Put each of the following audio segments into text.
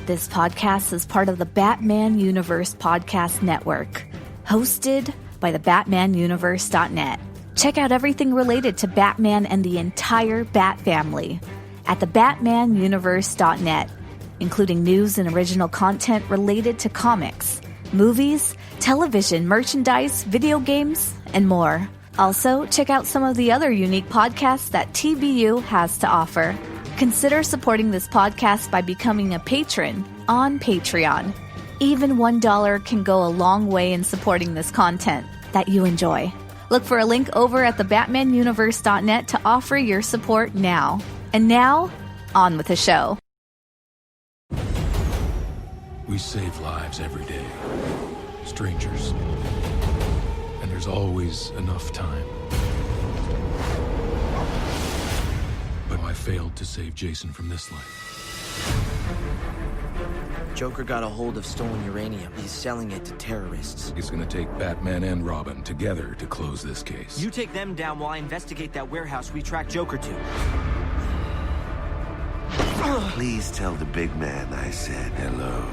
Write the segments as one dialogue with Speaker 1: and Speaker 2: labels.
Speaker 1: This podcast is part of the Batman Universe Podcast Network, hosted by the BatmanUniverse.net. Check out everything related to Batman and the entire Bat family at the BatmanUniverse.net, including news and original content related to comics, movies, television, merchandise, video games, and more. Also, check out some of the other unique podcasts that TBU has to offer. Consider supporting this podcast by becoming a patron on Patreon. Even $1 can go a long way in supporting this content that you enjoy. Look for a link over at thebatmanuniverse.net to offer your support now. And now, on with the show.
Speaker 2: We save lives every day. Strangers. And there's always enough time. But I failed to save Jason from this life.
Speaker 3: Joker got a hold of stolen uranium. He's selling it to terrorists.
Speaker 2: It's gonna take Batman and Robin together to close this case.
Speaker 3: You take them down while I investigate that warehouse we tracked Joker to.
Speaker 4: Please tell the big man I said hello.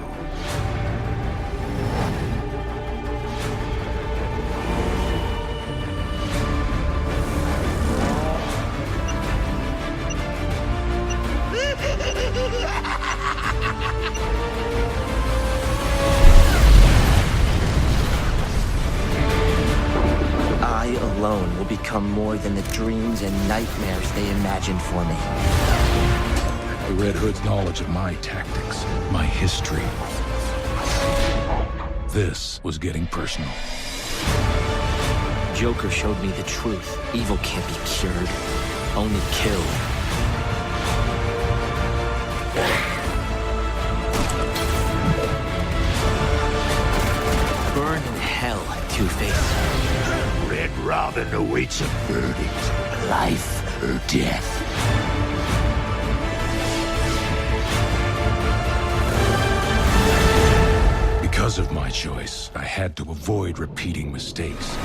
Speaker 3: I alone will become more than the dreams and nightmares they imagined for me.
Speaker 2: The Red Hood's knowledge of my tactics, my history. This was getting personal.
Speaker 3: Joker showed me the truth. Evil can't be cured, only killed. Burn in hell, Two-Face.
Speaker 4: Red Robin awaits a verdict. Life or death.
Speaker 2: Because of my choice, I had to avoid repeating mistakes.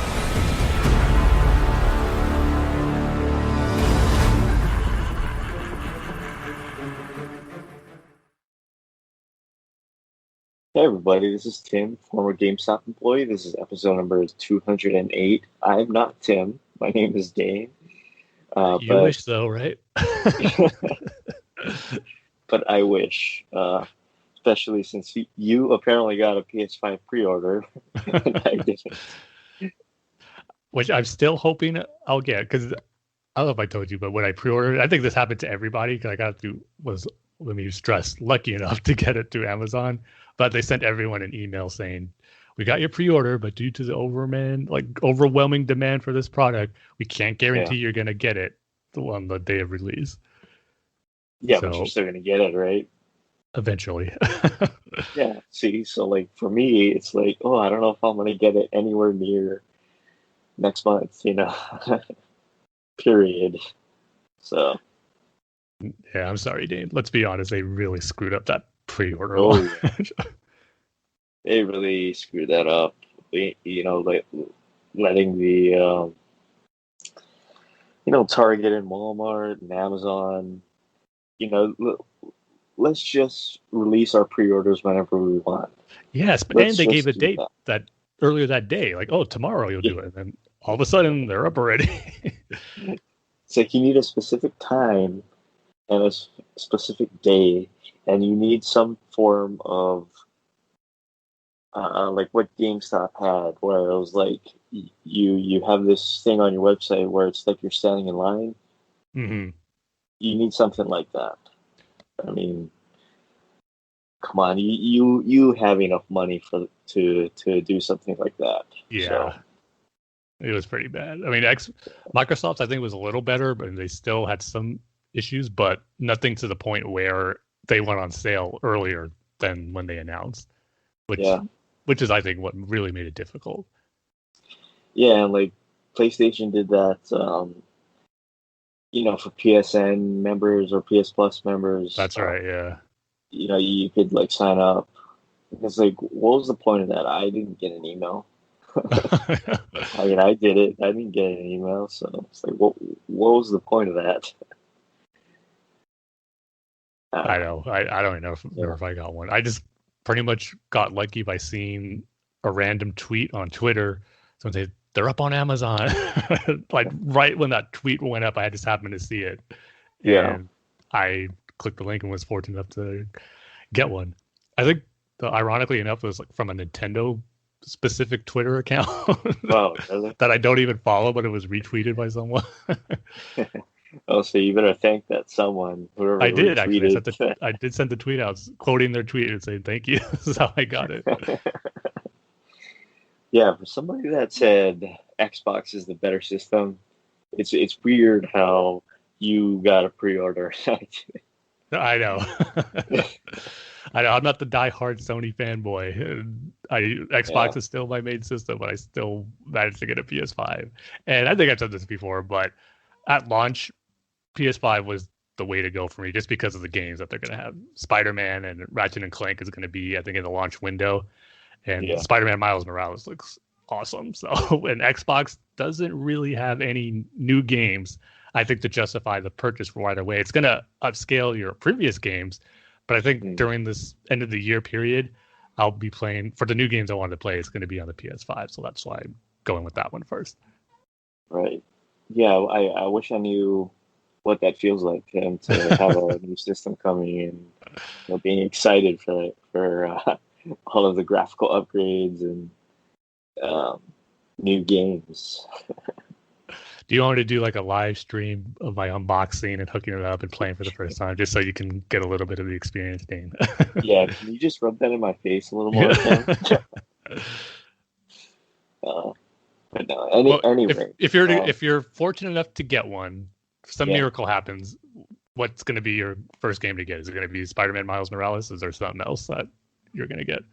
Speaker 5: Hey everybody, this is Tim, former GameStop employee. This is episode number 208. I'm not Tim. My name is Dane.
Speaker 6: You wish though, right?
Speaker 5: But I wish. Especially since you apparently got a PS5 pre-order. And I didn't.
Speaker 6: Which I'm still hoping I'll get, because I don't know if I told you, but when I pre-ordered, I think this happened to everybody, because let me stress, lucky enough to get it through Amazon. But they sent everyone an email saying, we got your pre-order, but due to the overwhelming demand for this product, we can't guarantee you're going to get it on the day of release.
Speaker 5: Yeah, but you're still going to get it, right?
Speaker 6: Eventually.
Speaker 5: Yeah, see, so like for me, it's like, oh, I don't know if I'm going to get it anywhere near next month, period. So.
Speaker 6: Yeah, I'm sorry, Dane. Let's be honest, they really screwed up that pre-order.
Speaker 5: Oh, yeah. They really screwed that up. Like letting the, Target and Walmart and Amazon, let's just release our pre-orders whenever we want.
Speaker 6: Yes, and they gave a date that earlier that day, like, oh, tomorrow you'll do it. And then all of a sudden they're up already.
Speaker 5: It's like you need a specific time and a specific day, and you need some form of like what GameStop had, where it was like you have this thing on your website where it's like you're standing in line.
Speaker 6: Mm-hmm.
Speaker 5: You need something like that. I mean, come on, you have enough money to do something like that.
Speaker 6: Yeah,
Speaker 5: so.
Speaker 6: It was pretty bad. I mean, Microsoft's I think was a little better, but they still had some issues, but nothing to the point where they went on sale earlier than when they announced, which is I think what really made it difficult. Yeah,
Speaker 5: and like PlayStation did that. For PSN members or PS Plus members.
Speaker 6: That's right, yeah.
Speaker 5: You could like sign up. It's like, what was the point of that? I didn't get an email. I mean, I did it. I didn't get an email, so it's like, what was the point of that?
Speaker 6: I know. I don't even know if I got one. I just pretty much got lucky by seeing a random tweet on Twitter. Someone say they're up on Amazon. Like right when that tweet went up, I just happened to see it,
Speaker 5: Yeah.
Speaker 6: and I clicked the link and was fortunate enough to get one. I think, ironically enough, it was like from a Nintendo specific Twitter account
Speaker 5: Wow, really?
Speaker 6: that I don't even follow, but it was retweeted by someone.
Speaker 5: Oh, so you better thank that someone, whoever
Speaker 6: I did actually.
Speaker 5: retweeted.
Speaker 6: I did send the tweet out quoting their tweet and saying thank you. This is how I got it.
Speaker 5: Yeah, for somebody that said Xbox is the better system, it's weird how you got a pre-order.
Speaker 6: I know. I know. I'm not the diehard Sony fanboy. Xbox is still my main system, but I still managed to get a PS5. And I think I've said this before, but at launch, PS5 was the way to go for me, just because of the games that they're going to have. Spider-Man and Ratchet and Clank is going to be, I think, in the launch window. And Spider-Man Miles Morales looks awesome. So, and Xbox doesn't really have any new games, I think, to justify the purchase right away. It's going to upscale your previous games, but I think during this end of the year period, I'll be playing, for the new games I wanted to play, it's going to be on the PS5. So that's why I'm going with that one first.
Speaker 5: Right. Yeah, I wish I knew what that feels like, and to have a new system coming and being excited for all of the graphical upgrades and new games.
Speaker 6: Do you want me to do like a live stream of my unboxing and hooking it up and playing for the first time, just so you can get a little bit of the experience, Dane?
Speaker 5: Yeah, can you just rub that in my face a little more? But no, anyway.
Speaker 6: If you're fortunate enough to get one, some miracle happens, what's going to be your first game to get? Is it going to be Spider-Man Miles Morales? Is there something else that you're going to get?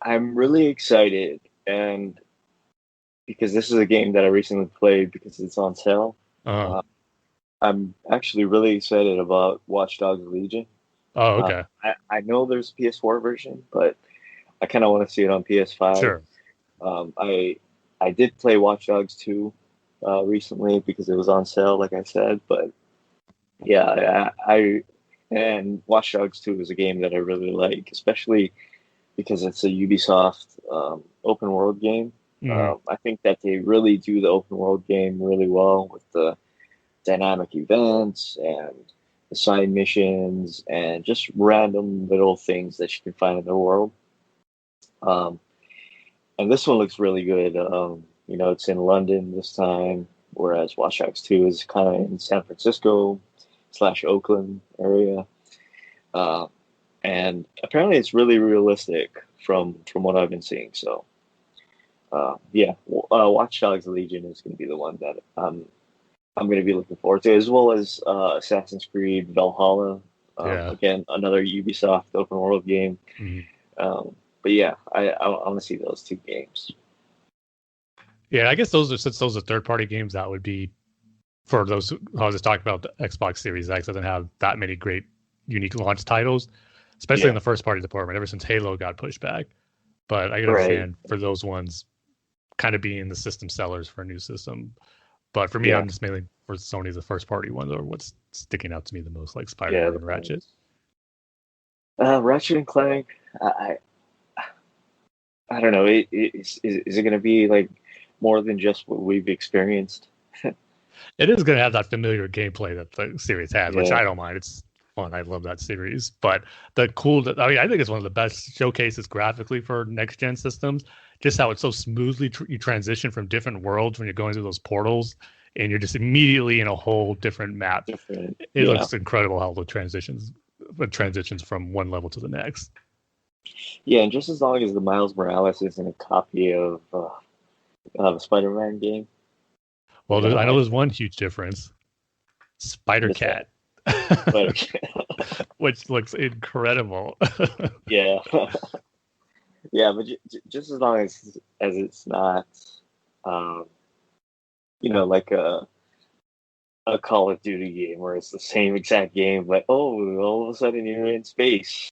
Speaker 5: I'm really excited, and because this is a game that I recently played because it's on sale. I'm actually really excited about Watch Dogs Legion.
Speaker 6: Oh, okay.
Speaker 5: I know there's a PS4 version, but I kind of want to see it on PS5.
Speaker 6: Sure.
Speaker 5: I did play Watch Dogs 2 recently because it was on sale, like I said. But yeah, and Watch Dogs 2 is a game that I really like, especially because it's a Ubisoft open world game. I think that they really do the open world game really well with the dynamic events and the side missions and just random little things that you can find in the world. And this one looks really good. It's in London this time, whereas Watch Dogs 2 is kind of in San Francisco / Oakland area. And apparently it's really realistic from what I've been seeing. So, Watch Dogs Legion is going to be the one that I'm going to be looking forward to, as well as Assassin's Creed Valhalla. Again, another Ubisoft open world game. But yeah, I want to see those two games.
Speaker 6: Yeah, I guess since those are third-party games, that would be for those. I was just talking about the Xbox Series X doesn't have that many great, unique launch titles, especially in the first-party department. Ever since Halo got pushed back, but I can understand for those ones, kind of being the system sellers for a new system. But for me, I'm just mainly for Sony's the first-party ones, or what's sticking out to me the most, like Spider-Man and Ratchet.
Speaker 5: Ratchet and Clank, I don't know. Is it going to be like more than just what we've experienced?
Speaker 6: It is going to have that familiar gameplay that the series has, which I don't mind. It's fun. I love that series. But I think it's one of the best showcases graphically for next gen systems. Just how it's so smoothly you transition from different worlds when you're going through those portals, and you're just immediately in a whole different map. It looks incredible how the transitions from one level to the next.
Speaker 5: Yeah, and just as long as the Miles Morales isn't a copy of a Spider-Man game.
Speaker 6: Well, I know there's one huge difference. Spider-Cat. Which looks incredible.
Speaker 5: Yeah. Yeah, but just as long as it's not, like a Call of Duty game where it's the same exact game, but all of a sudden you're in space.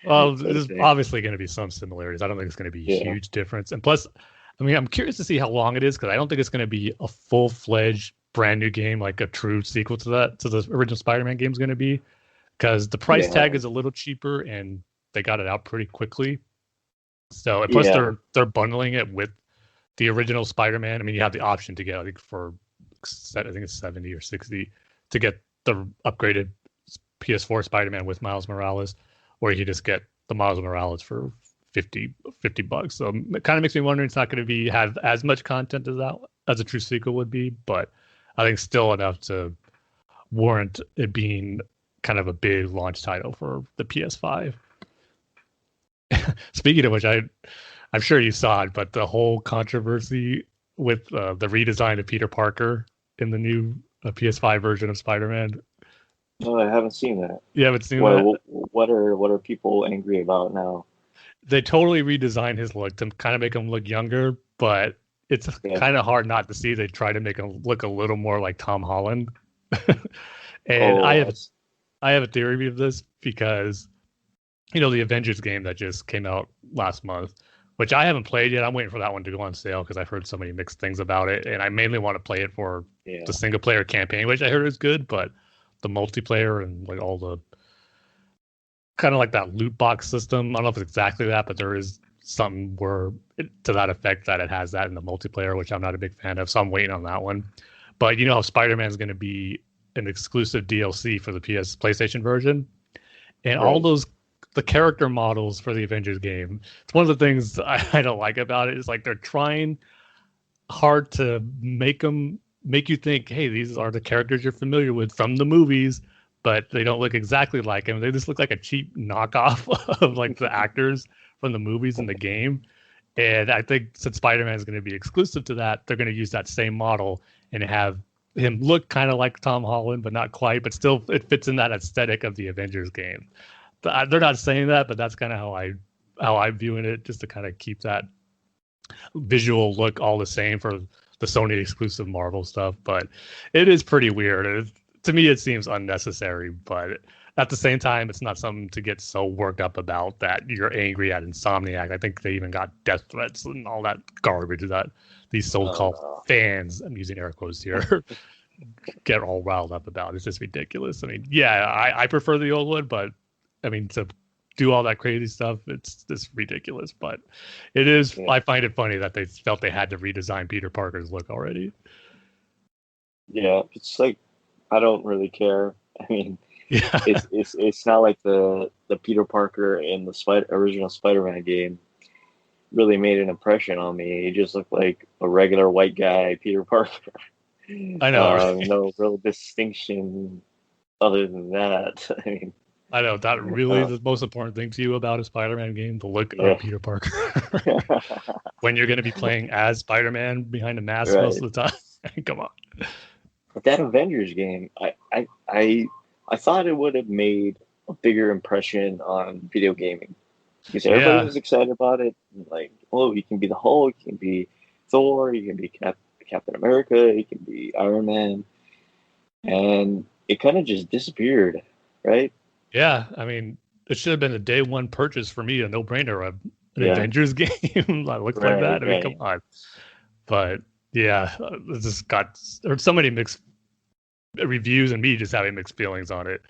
Speaker 6: Well, there's obviously going to be some similarities. I don't think it's going to be a huge difference. And plus, I mean, I'm curious to see how long it is, because I don't think it's going to be a full-fledged brand new game, like a true sequel to the original Spider-Man game is going to be, because the price tag is a little cheaper and they got it out pretty quickly. So and plus they're bundling it with the original Spider-Man. I mean, you have the option to get, I think it's 70 or 60 to get the upgraded PS4 Spider-Man with Miles Morales, or you can just get the Miles Morales for $50. So it kind of makes me wonder, it's not going to have as much content as a true sequel would be, but I think still enough to warrant it being kind of a big launch title for the PS5. Speaking of which, I'm sure you saw it, but the whole controversy with the redesign of Peter Parker in the new PS5 version of Spider-Man.
Speaker 5: No, I haven't seen that.
Speaker 6: You haven't seen that?
Speaker 5: What are people angry about now?
Speaker 6: They totally redesigned his look to kind of make him look younger, but it's kind of hard not to see. They try to make him look a little more like Tom Holland. And I have a theory of this because, the Avengers game that just came out last month, which I haven't played yet. I'm waiting for that one to go on sale because I've heard so many mixed things about it, and I mainly want to play it for the single player campaign, which I heard is good, but the multiplayer and like all the kind of like that loot box system, I don't know if it's exactly that, but there is something to that effect that it has that in the multiplayer, which I'm not a big fan of, so I'm waiting on that one. But you know how Spider-Man is going to be an exclusive DLC for the PlayStation version, and all the character models for the Avengers game. It's one of the things I don't like about it. Is like they're trying hard to make you think, hey, these are the characters you're familiar with from the movies, but they don't look exactly like him. They just look like a cheap knockoff of like the actors from the movies in the game. And I think since Spider-Man is going to be exclusive to that, they're going to use that same model and have him look kind of like Tom Holland, but not quite, but still it fits in that aesthetic of the Avengers game. They're not saying that, but that's kind of how I'm viewing it, just to kind of keep that visual look all the same for the Sony exclusive Marvel stuff. But it is pretty weird. To me, it seems unnecessary, but at the same time, it's not something to get so worked up about that you're angry at Insomniac. I think they even got death threats and all that garbage that these so-called fans, I'm using air quotes here, get all riled up about. It's just ridiculous. I mean, I prefer the old one, but I mean, to do all that crazy stuff, it's just ridiculous. But it is, I find it funny that they felt they had to redesign Peter Parker's look already.
Speaker 5: Yeah, it's like, I don't really care. I mean, it's not like the Peter Parker in the original Spider-Man game really made an impression on me. He just looked like a regular white guy, Peter Parker.
Speaker 6: I know. Right?
Speaker 5: No real distinction other than that. I mean,
Speaker 6: I know that really the most important thing to you about a Spider-Man game, the look of Peter Parker. When you're going to be playing as Spider-Man behind a mask most of the time. Come on.
Speaker 5: But that Avengers game, I thought it would have made a bigger impression on video gaming. Because everybody was excited about it. Like, oh, you can be the Hulk, you can be Thor, you can be Captain America, you can be Iron Man. And it kind of just disappeared, right?
Speaker 6: Yeah, I mean, it should have been a day one purchase for me, a no-brainer, an Avengers game that looks like that. I mean, come on. But yeah, it just there's so many mixed reviews and me just having mixed feelings on it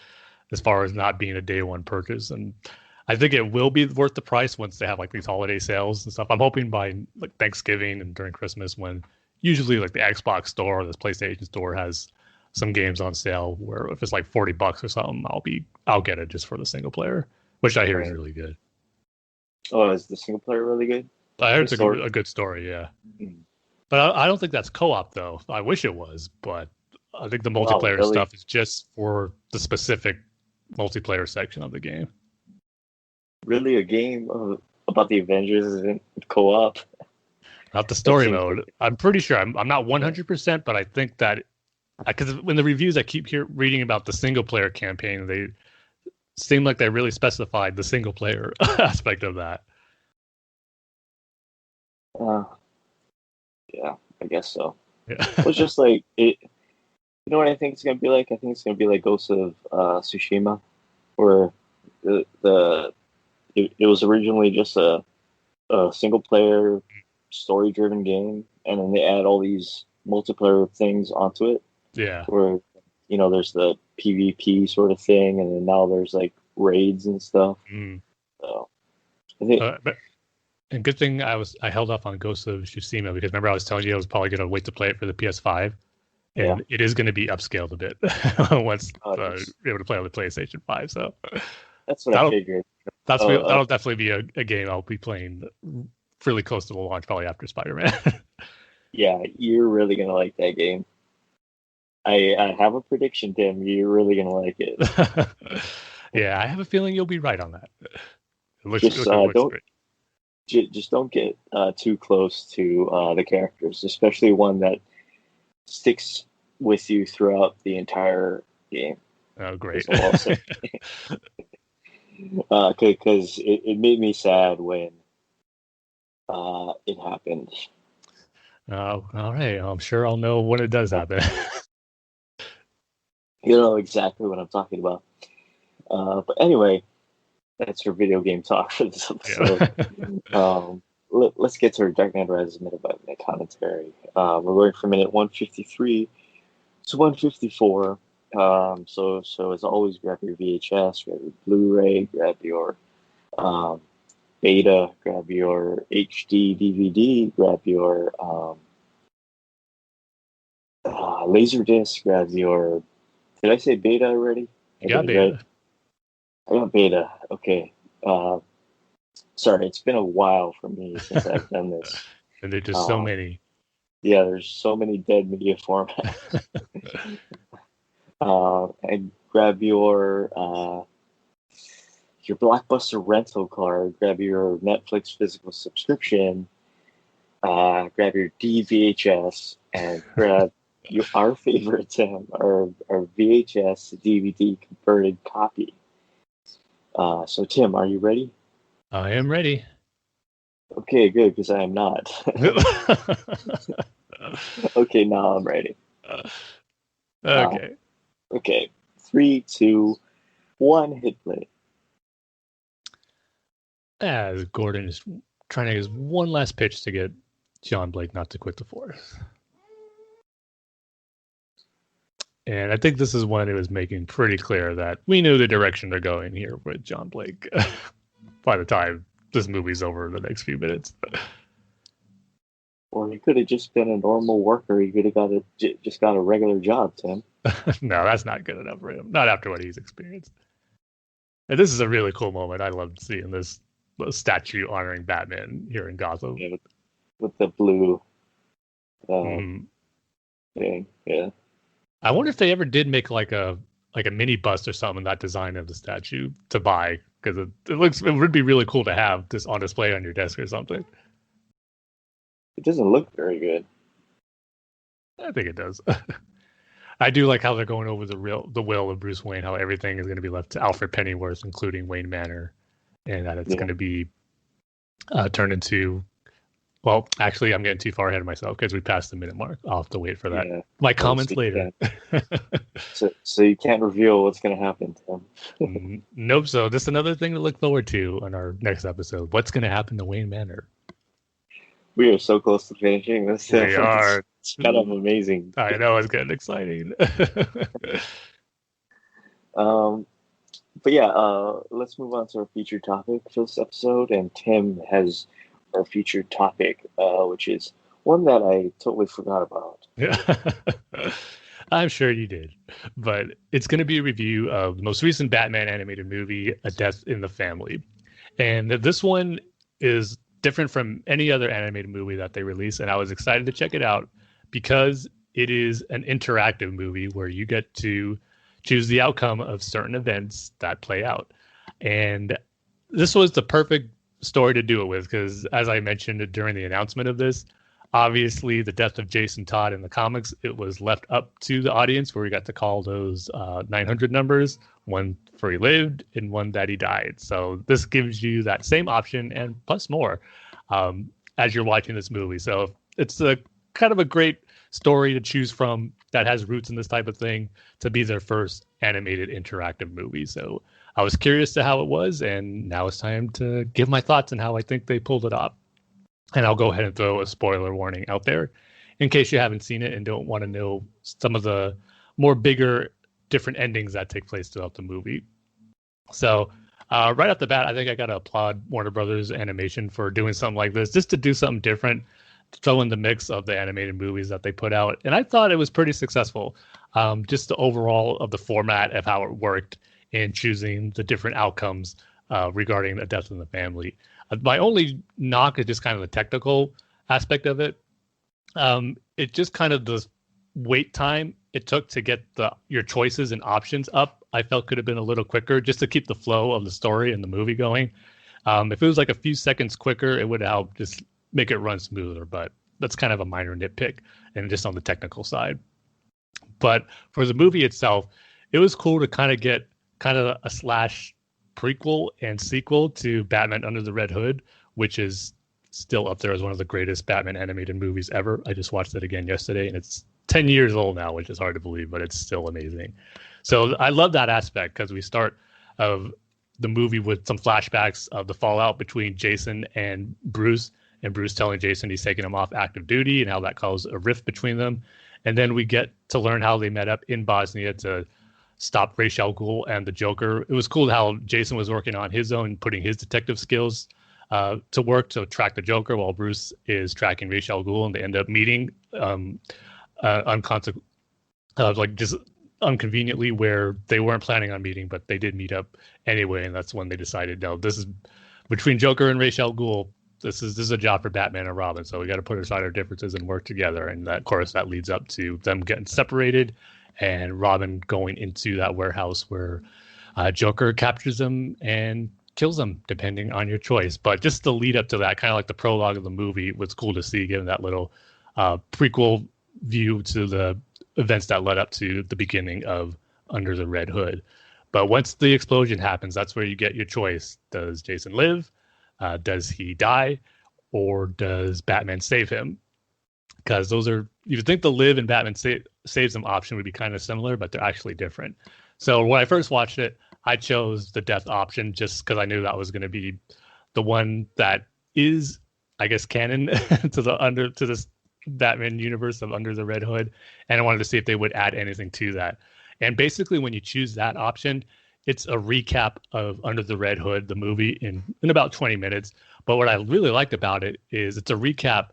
Speaker 6: as far as not being a day one purchase. And I think it will be worth the price once they have like these holiday sales and stuff. I'm hoping by like Thanksgiving and during Christmas, when usually like the Xbox store or the PlayStation store has some games on sale, where if it's like $40 or something, I'll get it just for the single player, which I hear is really good.
Speaker 5: Oh, is the single player really good?
Speaker 6: I heard it's a good story, yeah. Mm-hmm. But I don't think that's co-op though. I wish it was, but I think the multiplayer stuff is just for the specific multiplayer section of the game.
Speaker 5: Really, a game about the Avengers isn't co-op?
Speaker 6: Not the story mode. I'm pretty sure. I'm not 100%, but I think that because when the reviews I keep reading about the single player campaign, they seem like they really specified the single player aspect of that.
Speaker 5: Yeah, I guess so.
Speaker 6: Yeah.
Speaker 5: It's just like it. You know what I think it's gonna be like? I think it's gonna be like Ghost of Tsushima, where it was originally just a single player story driven game, and then they add all these multiplayer things onto it.
Speaker 6: Yeah.
Speaker 5: where there's the PvP sort of thing, and then now there's like raids and stuff. So I think
Speaker 6: and good thing I held off on Ghost of Tsushima, because remember I was telling you I was probably going to wait to play it for the PS5, and it is going to be upscaled a bit once you're able to play on the PlayStation 5. So
Speaker 5: that's what I figured.
Speaker 6: That'll definitely be a game I'll be playing really close to the launch, probably after Spider-Man.
Speaker 5: Yeah, you're really gonna like that game. I have a prediction, Tim. You're really gonna like it.
Speaker 6: Yeah, I have a feeling you'll be right on that.
Speaker 5: Just don't get too close to the characters, especially one that sticks with you throughout the entire game.
Speaker 6: Oh, great!
Speaker 5: Because it made me sad when it happened.
Speaker 6: Oh, all right. I'm sure I'll know when it does happen.
Speaker 5: You know exactly what I'm talking about. But anyway, that's your video game talk for this episode. Yeah. Let's get to our Dark Knight Rises minute-by-minute commentary. We're going from minute 153 to 154. So as always, grab your VHS, grab your Blu-ray, grab your Beta, grab your HD DVD, grab your Laserdisc, grab your... Did I say Beta already?
Speaker 6: You got Beta. Right?
Speaker 5: I got Beta. Okay. Sorry, it's been a while for me since I've done this.
Speaker 6: And there's just so many.
Speaker 5: Yeah, there's so many dead media formats. And grab your Blockbuster rental card, grab your Netflix physical subscription, grab your DVHS, and grab our favorite, Tim, our VHS DVD converted copy. So, Tim, are you ready?
Speaker 6: I am ready.
Speaker 5: Okay, good, because I am not. Okay, now I'm ready.
Speaker 6: Okay.
Speaker 5: Okay. 3, 2, 1, hit play.
Speaker 6: As Gordon is trying to use one last pitch to get John Blake not to quit the force. And I think this is when it was making pretty clear that we knew the direction they're going here with John Blake by the time this movie's over in the next few minutes.
Speaker 5: Or he could have just been a normal worker. He could have just got a regular job, Tim.
Speaker 6: No, that's not good enough for him. Not after what he's experienced. And this is a really cool moment. I loved seeing this statue honoring Batman here in Gotham.
Speaker 5: Yeah, with the blue thing. Yeah.
Speaker 6: I wonder if they ever did make like a mini bust or something, that design of the statue to buy, because it would be really cool to have this on display on your desk or something.
Speaker 5: It doesn't look very good.
Speaker 6: I think it does. I do like how they're going over the will of Bruce Wayne, how everything is going to be left to Alfred Pennyworth, including Wayne Manor, and that it's going to be turned into... Well, actually, I'm getting too far ahead of myself because we passed the minute mark. I'll have to wait for that. Yeah. My comments later.
Speaker 5: So you can't reveal what's going to happen, Tim.
Speaker 6: Nope. So this is another thing to look forward to on our next episode. What's going to happen to Wayne Manor?
Speaker 5: We are so close to finishing this.
Speaker 6: We are.
Speaker 5: It's kind of amazing.
Speaker 6: I know, it's getting exciting.
Speaker 5: But yeah, let's move on to our featured topic for this episode. And Tim has our featured topic, which is one that I totally forgot about.
Speaker 6: Yeah. I'm sure you did. But it's going to be a review of the most recent Batman animated movie, A Death in the Family. And this one is different from any other animated movie that they release. And I was excited to check it out because it is an interactive movie where you get to choose the outcome of certain events that play out. And this was the perfect story to do it with, because as I mentioned during the announcement of this, obviously the death of Jason Todd in the comics, it was left up to the audience where we got to call those 900 numbers, one for he lived and one that he died. So this gives you that same option and plus more as you're watching this movie. So it's a kind of a great story to choose from that has roots in this type of thing to be their first animated interactive movie. So I was curious to how it was, and now it's time to give my thoughts on how I think they pulled it off. And I'll go ahead and throw a spoiler warning out there. in case you haven't seen it and don't want to know some of the more bigger, different endings that take place throughout the movie. So right off the bat, I think I got to applaud Warner Brothers Animation for doing something like this, just to do something different, throw in the mix of the animated movies that they put out. And I thought it was pretty successful. Just the overall of the format of how it worked in choosing the different outcomes regarding a death in the family. My only knock is just kind of the technical aspect of it. It just kind of the wait time it took to get your choices and options up, I felt could have been a little quicker just to keep the flow of the story and the movie going. If it was like a few seconds quicker, it would help just make it run smoother, but that's kind of a minor nitpick and just on the technical side. But for the movie itself, it was cool to kind of get kind of a slash prequel and sequel to Batman Under the Red Hood, which is still up there as one of the greatest Batman animated movies ever. I just watched it again yesterday, and it's 10 years old now, which is hard to believe, but it's still amazing. So I love that aspect because we start of the movie with some flashbacks of the fallout between Jason and Bruce telling Jason he's taking him off active duty and how that caused a rift between them. And then we get to learn how they met up in Bosnia to stop Ra's al Ghul and the Joker. It was cool how Jason was working on his own, putting his detective skills to work to track the Joker while Bruce is tracking Ra's al Ghul, and they end up meeting just unconveniently where they weren't planning on meeting, but they did meet up anyway, and that's when they decided, no, this is between Joker and Ra's al Ghul. This is a job for Batman and Robin, so we got to put aside our differences and work together. And that, of course, that leads up to them getting separated and Robin going into that warehouse where Joker captures him and kills him, depending on your choice. But just the lead up to that, kind of like the prologue of the movie, was cool to see, given that little prequel view to the events that led up to the beginning of Under the Red Hood. But once the explosion happens, that's where you get your choice. Does Jason live? Does he die? Or does Batman save him? Because those are, you would think the live and Batman saves him option would be kind of similar, but they're actually different. So when I first watched it, I chose the death option just because I knew that was going to be the one that is, I guess, canon to this Batman universe of Under the Red Hood. And I wanted to see if they would add anything to that. And basically, when you choose that option, it's a recap of Under the Red Hood, the movie, in about 20 minutes. But what I really liked about it is it's a recap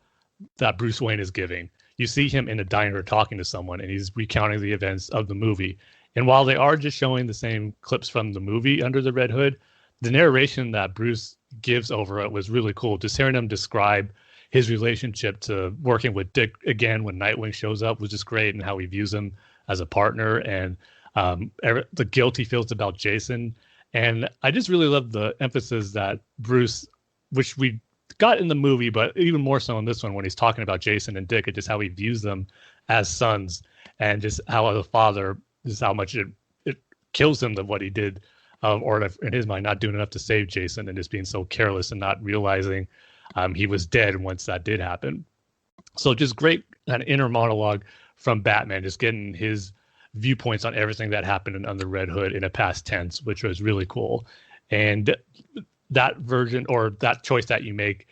Speaker 6: that Bruce Wayne is giving. You see him in a diner talking to someone, and he's recounting the events of the movie. And while they are just showing the same clips from the movie Under the Red Hood, the narration that Bruce gives over it was really cool. Just hearing him describe his relationship to working with Dick again when Nightwing shows up was just great, and how he views him as a partner, and the guilt he feels about Jason. And I just really love the emphasis that Bruce, which we got in the movie, but even more so in this one, when he's talking about Jason and Dick, and just how he views them as sons, and just how as a father, just how much it kills him that what he did, or in his mind, not doing enough to save Jason, and just being so careless and not realizing he was dead once that did happen. So just great an inner monologue from Batman, just getting his viewpoints on everything that happened in Under Red Hood in a past tense, which was really cool. And that version, or that choice that you make,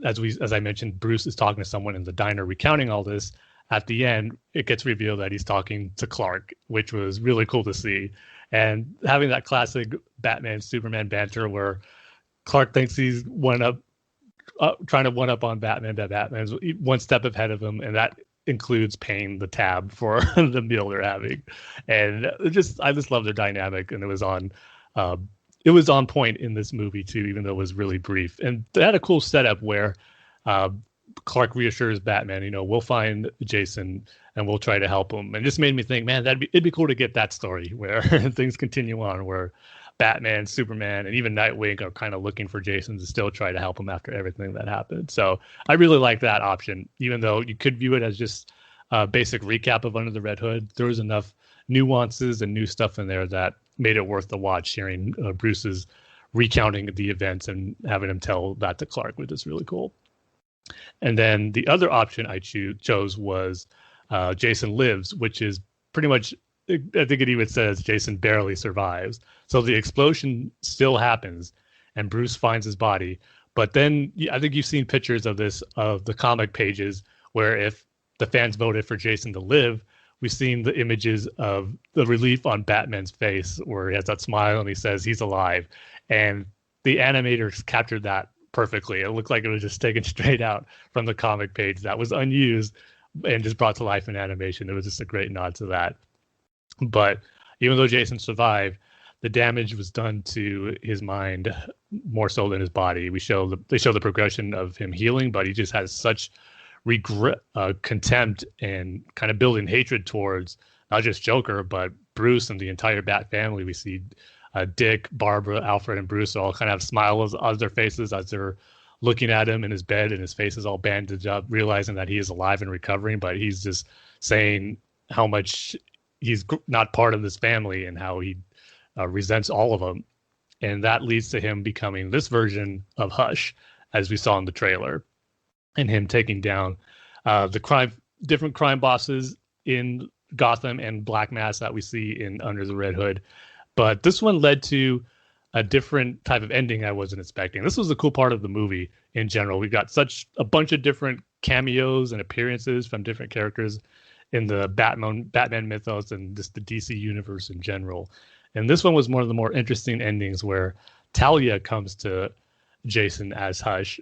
Speaker 6: as I mentioned, Bruce is talking to someone in the diner recounting all this. At the end, it gets revealed that he's talking to Clark, which was really cool to see. And having that classic Batman Superman banter where Clark thinks he's trying to one up on Batman, but Batman's one step ahead of him, and that includes paying the tab for the meal they're having. And I just love their dynamic, and it was on point in this movie too, even though it was really brief. And they had a cool setup where Clark reassures Batman, we'll find Jason and we'll try to help him. And it just made me think, man, it'd be cool to get that story where things continue on, where Batman, Superman, and even Nightwing are kind of looking for Jason to still try to help him after everything that happened. So I really like that option, even though you could view it as just a basic recap of Under the Red Hood. There was enough nuances and new stuff in there that made it worth the watch, hearing Bruce's recounting the events and having him tell that to Clark, which is really cool. And then the other option I chose was Jason Lives, which is pretty much, I think it even says Jason barely survives. So the explosion still happens and Bruce finds his body. But then I think you've seen pictures of this, of the comic pages, where if the fans voted for Jason to live, we've seen the images of the relief on Batman's face where he has that smile and he says he's alive. And the animators captured that perfectly. It looked like it was just taken straight out from the comic page that was unused and just brought to life in animation. It was just a great nod to that. But even though Jason survived, the damage was done to his mind more so than his body. They show the progression of him healing, but he just has such regret, contempt, and kind of building hatred towards not just Joker, but Bruce and the entire Bat family. We see Dick, Barbara, Alfred, and Bruce all kind of have smiles on their faces as they're looking at him in his bed, and his face is all bandaged up, realizing that he is alive and recovering, but he's just saying how much he's not part of this family and how he resents all of them. And that leads to him becoming this version of Hush, as we saw in the trailer, and him taking down different crime bosses in Gotham and Black Mass that we see in Under the Red Hood. But this one led to a different type of ending I wasn't expecting. This was the cool part of the movie in general. We got such a bunch of different cameos and appearances from different characters in the Batman mythos and just the DC universe in general. And this one was one of the more interesting endings where Talia comes to Jason as Hush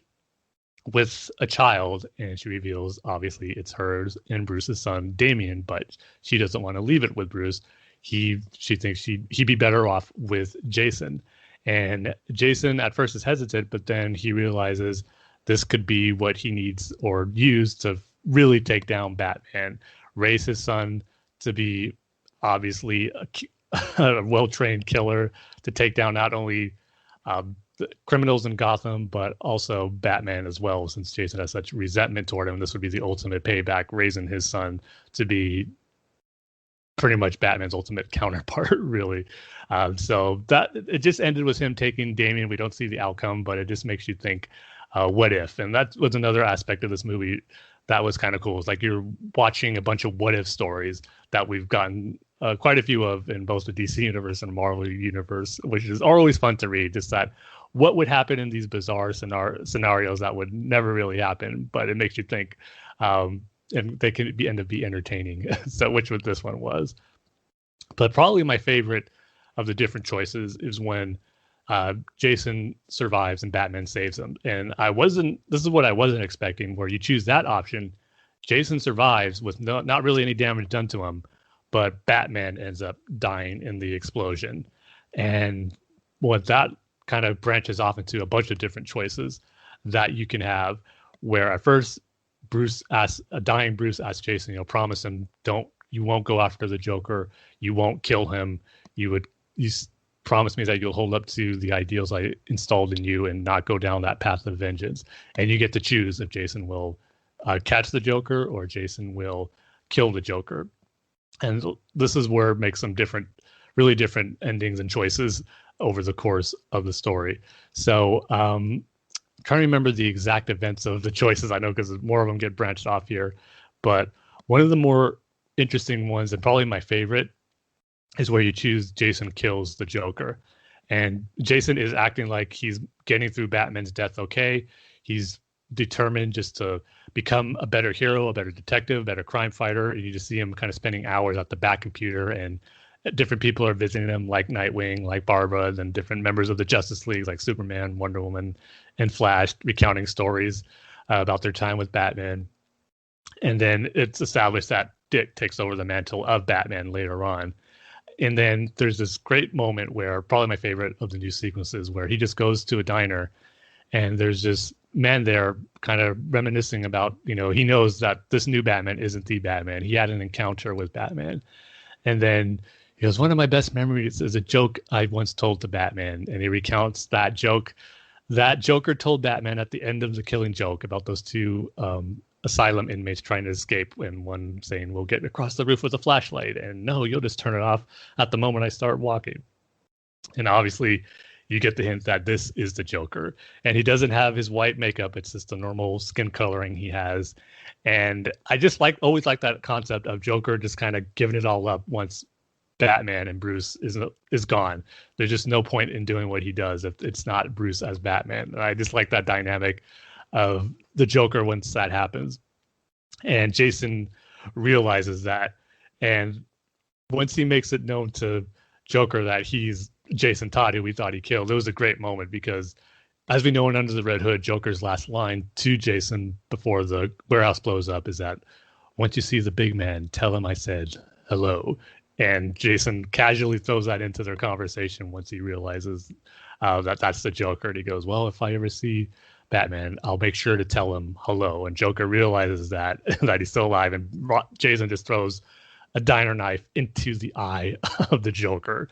Speaker 6: with a child, and she reveals obviously it's hers and Bruce's son Damian, but she doesn't want to leave it with Bruce. She thinks he'd be better off with Jason. And Jason at first is hesitant, but then he realizes this could be what he needs or use to really take down Batman, raise his son to be obviously a well-trained killer to take down not only the criminals in Gotham, but also Batman as well, since Jason has such resentment toward him. This would be the ultimate payback, raising his son to be pretty much Batman's ultimate counterpart, really. So that it just ended with him taking Damian. We don't see the outcome, but it just makes you think, what if? And that was another aspect of this movie that was kind of cool. It's like you're watching a bunch of what if stories that we've gotten quite a few of in both the DC universe and Marvel universe, which is always fun to read. Just that what would happen in these bizarre scenarios that would never really happen, but it makes you think, and they can end up be entertaining. So which what this one was. But probably my favorite of the different choices is when Jason survives and Batman saves him. And this is what I wasn't expecting, where you choose that option. Jason survives with not really any damage done to him, but Batman ends up dying in the explosion. And what that kind of branches off into a bunch of different choices that you can have, where at first Bruce asks Jason, promise him you won't go after the Joker, you won't kill him, you promise me that you'll hold up to the ideals I installed in you and not go down that path of vengeance. And you get to choose if Jason will catch the Joker or Jason will kill the Joker. And this is where it makes some really different endings and choices over the course of the story. So trying to remember the exact events of the choices, I know because more of them get branched off here, but one of the more interesting ones, and probably my favorite, is where you choose Jason kills the Joker. And Jason is acting like he's getting through Batman's death okay. He's determined just to become a better hero, a better detective, a better crime fighter. And you just see him kind of spending hours at the Bat computer, and different people are visiting him, like Nightwing, like Barbara, and then different members of the Justice League, like Superman, Wonder Woman, and Flash, recounting stories about their time with Batman. And then it's established that Dick takes over the mantle of Batman later on. And then there's this great moment where, probably my favorite of the new sequences, where he just goes to a diner and there's this man there kind of reminiscing about, he knows that this new Batman isn't the Batman. He had an encounter with Batman. And then he goes, one of my best memories is a joke I once told to Batman. And he recounts that joke that Joker told Batman at the end of The Killing Joke about those two asylum inmates trying to escape, and one saying, we'll get across the roof with a flashlight, and no, you'll just turn it off at the moment I start walking. And obviously you get the hint that this is the Joker, and he doesn't have his white makeup. It's just the normal skin coloring he has. And I just always like that concept of Joker just kind of giving it all up once Batman and Bruce is gone. There's just no point in doing what he does if it's not Bruce as Batman. And I just like that dynamic of the Joker once that happens. And Jason realizes that. And once he makes it known to Joker that he's Jason Todd, who we thought he killed, it was a great moment because, as we know in Under the Red Hood, Joker's last line to Jason before the warehouse blows up is that, once you see the big man, tell him I said hello. And Jason casually throws that into their conversation once he realizes that that's the Joker. And he goes, well, if I ever see Batman, I'll make sure to tell him hello. And Joker realizes that he's still alive. And Jason just throws a diner knife into the eye of the Joker,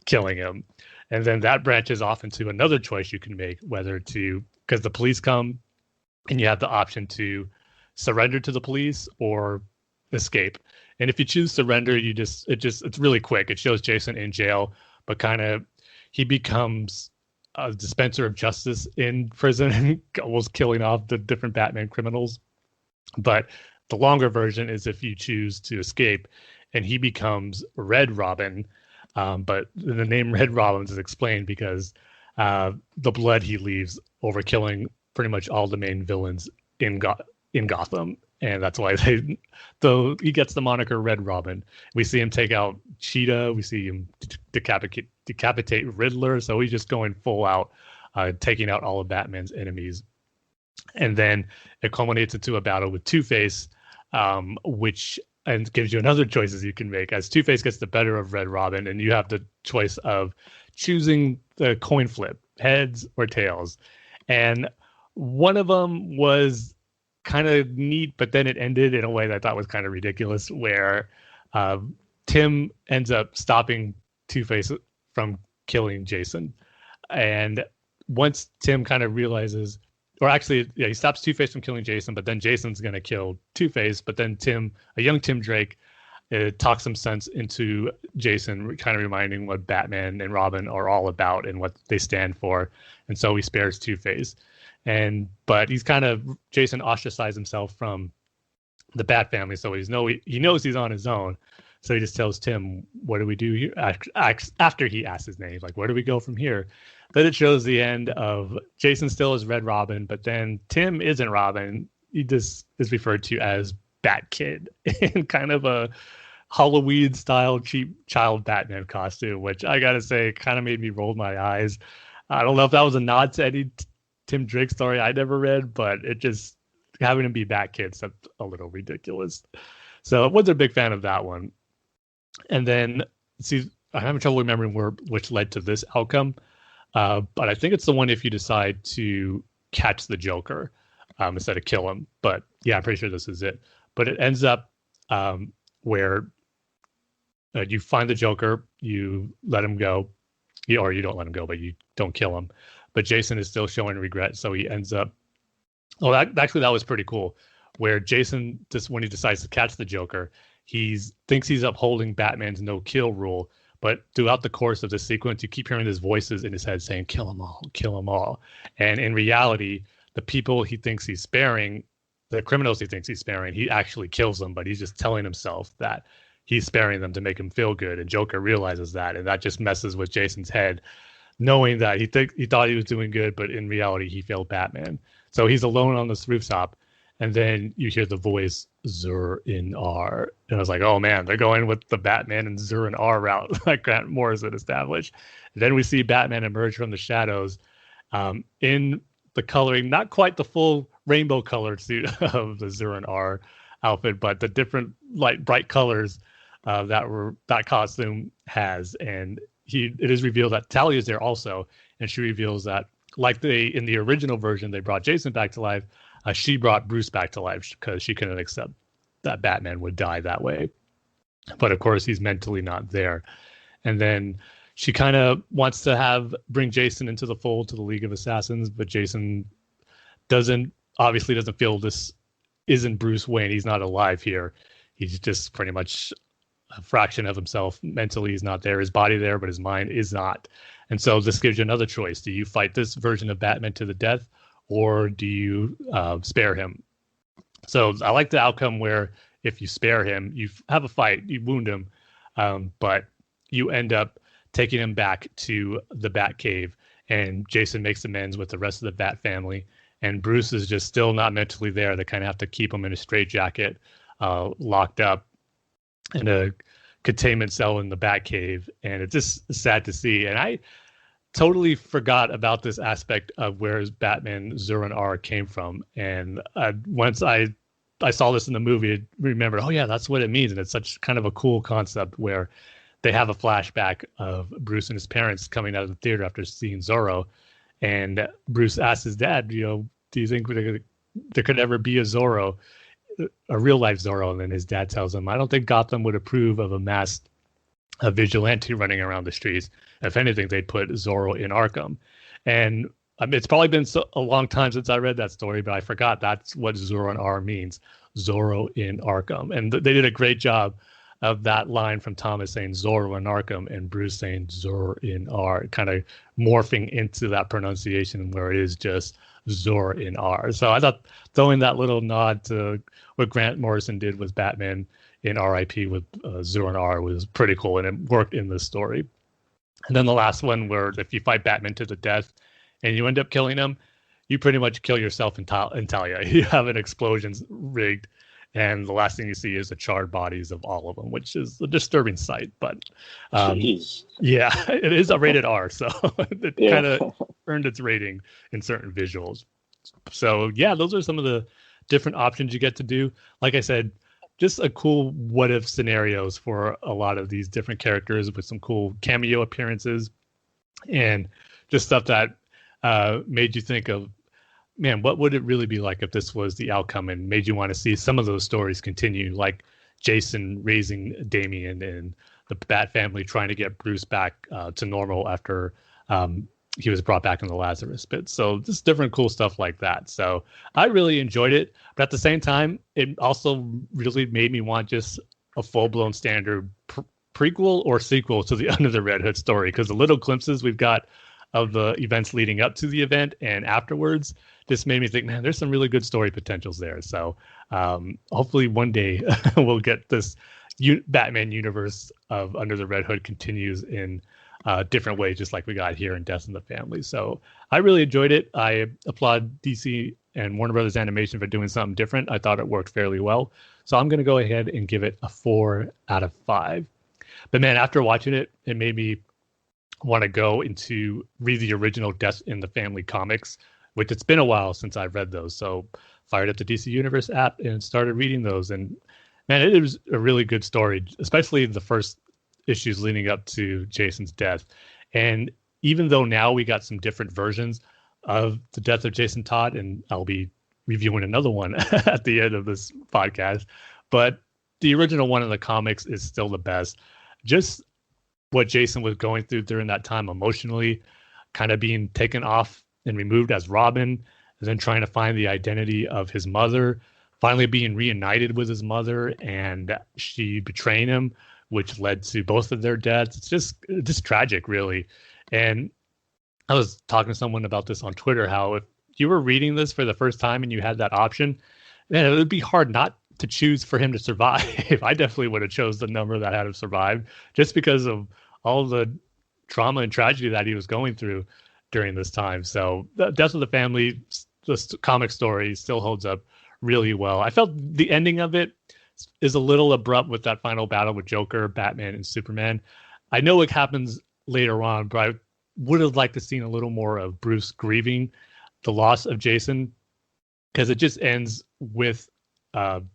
Speaker 6: killing him. And then that branches off into another choice you can make, whether to, because the police come and you have the option to surrender to the police or escape. And if you choose surrender, it's really quick. It shows Jason in jail, but kind of he becomes a dispenser of justice in prison and almost killing off the different Batman criminals. But the longer version is if you choose to escape, and he becomes Red Robin. But the name Red Robin is explained because the blood he leaves over killing pretty much all the main villains in Gotham. And that's why he gets the moniker Red Robin. We see him take out Cheetah. We see him decapitate Riddler. So he's just going full out, taking out all of Batman's enemies. And then it culminates into a battle with Two-Face, which gives you another choices you can make as Two-Face gets the better of Red Robin. And you have the choice of choosing the coin flip, heads or tails. And one of them was kind of neat, but then it ended in a way that I thought was kind of ridiculous, where Tim ends up stopping Two-Face from killing Jason. And once Tim kind of realizes, or actually, he stops Two-Face from killing Jason, but then Jason's going to kill Two-Face. But then a young Tim Drake, talks some sense into Jason, kind of reminding what Batman and Robin are all about and what they stand for. And so he spares Two-Face. But he's Jason ostracized himself from the Bat family, so he knows he's on his own. So he just tells Tim, what do we do here? After he asks his name, he's like, where do we go from here? Then it shows the end of Jason still is Red Robin, but then Tim isn't Robin. He just is referred to as Bat Kid in kind of a Halloween style cheap child Batman costume, which I gotta say kind of made me roll my eyes. I don't know if that was a nod to any Tim Drake story I never read, but it just having him be Bat Kid seemed a little ridiculous. So I wasn't a big fan of that one. And then I'm having trouble remembering which led to this outcome. But I think it's the one if you decide to catch the Joker instead of kill him. But yeah, I'm pretty sure this is it. But it ends up where you find the Joker, you let him go, or you don't let him go, but you don't kill him. But Jason is still showing regret, so he ends up. Oh, that was pretty cool. Where Jason, just when he decides to catch the Joker, he thinks he's upholding Batman's no-kill rule. But throughout the course of the sequence, you keep hearing his voices in his head saying, kill them all, kill them all. And in reality, the people he thinks he's sparing, the criminals he thinks he's sparing, he actually kills them, but he's just telling himself that he's sparing them to make him feel good. And Joker realizes that, and that just messes with Jason's head, knowing that he thought he was doing good, but in reality, he failed Batman. So he's alone on this rooftop, and then you hear the voice, Zur-In-R. And I was like, oh man, they're going with the Batman and Zur-In-R route, like Grant Morrison established. And then we see Batman emerge from the shadows in the coloring, not quite the full rainbow colored suit of the Zur-In-R outfit, but the different bright colors that costume has. And it is revealed that Talia is there also, and she reveals that, like in the original version, they brought Jason back to life. She brought Bruce back to life because she couldn't accept that Batman would die that way. But of course, he's mentally not there. And then she kind of wants to bring Jason into the fold to the League of Assassins, but Jason obviously doesn't feel this isn't Bruce Wayne. He's not alive here. He's just pretty much a fraction of himself. Mentally, he's not there. His body there, but his mind is not. And so this gives you another choice. Do you fight this version of Batman to the death, or do you spare him? So I like the outcome where if you spare him, you have a fight, you wound him, but you end up taking him back to the Batcave, and Jason makes amends with the rest of the Bat family, and Bruce is just still not mentally there. They kind of have to keep him in a straitjacket, locked up in a containment cell in the Batcave, and it's just sad to see. And I totally forgot about this aspect of where Batman Zur-En-Arrh came from, and once I saw this in the movie, I remembered, oh yeah, that's what it means. And it's such kind of a cool concept where they have a flashback of Bruce and his parents coming out of the theater after seeing Zorro. And Bruce asks his dad, do you think there could ever be a Zorro, a real life Zorro? And then his dad tells him, I don't think Gotham would approve of a masked vigilante running around the streets. If anything, they'd put Zorro in Arkham. And it's probably been a long time since I read that story, but I forgot that's what Zur-En-Arrh means, Zorro in Arkham. And they did a great job of that line from Thomas saying Zorro in Arkham and Bruce saying Zur-En-Arrh, kind of morphing into that pronunciation where it is just Zur-En-Arrh. So I thought throwing that little nod to what Grant Morrison did with Batman in R.I.P. with Zur-En-Arrh was pretty cool, and it worked in this story. And then the last one where if you fight Batman to the death and you end up killing him, you pretty much kill yourself in Talia. You have an explosion rigged, and the last thing you see is the charred bodies of all of them, which is a disturbing sight. But yeah, it is a rated R, so it kind of earned its rating in certain visuals. So yeah, those are some of the different options you get to do. Like I said, just a cool what if scenarios for a lot of these different characters with some cool cameo appearances and just stuff that made you think of, man, what would it really be like if this was the outcome, and made you want to see some of those stories continue, like Jason raising Damian and the Bat family trying to get Bruce back to normal after he was brought back in the Lazarus pit. So just different cool stuff like that. So I really enjoyed it, but at the same time, it also really made me want just a full-blown standard prequel or sequel to the Under the Red Hood story, because the little glimpses we've got of the events leading up to the event and afterwards just made me think, man, there's some really good story potentials there. So hopefully one day we'll get this Batman universe of Under the Red Hood continues in different ways, just like we got here in Death in the Family. So I really enjoyed it. I applaud DC and Warner Brothers Animation for doing something different. I thought it worked fairly well. So I'm going to go ahead and give it a 4 out of 5. But man, after watching it, it made me want to go into read the original Death in the Family comics, which it's been a while since I've read those. So fired up the DC Universe app and started reading those. And man, it was a really good story, especially the first issues leading up to Jason's death. And even though now we got some different versions of the death of Jason Todd, and I'll be reviewing another one at the end of this podcast, but the original one in the comics is still the best. Just what Jason was going through during that time emotionally, kind of being taken off and removed as Robin, and then trying to find the identity of his mother, finally being reunited with his mother, and she betraying him, which led to both of their deaths. It's just tragic, really. And I was talking to someone about this on Twitter, how if you were reading this for the first time and you had that option, man, it would be hard not to choose for him to survive. I definitely would have chose the number that had him survive, just because of all the trauma and tragedy that he was going through during this time. So the Death of the Family, this comic story, still holds up really well. I felt the ending of it is a little abrupt with that final battle with Joker, Batman, and Superman. I know it happens later on, but I would have liked to seen a little more of Bruce grieving the loss of Jason, because it just ends with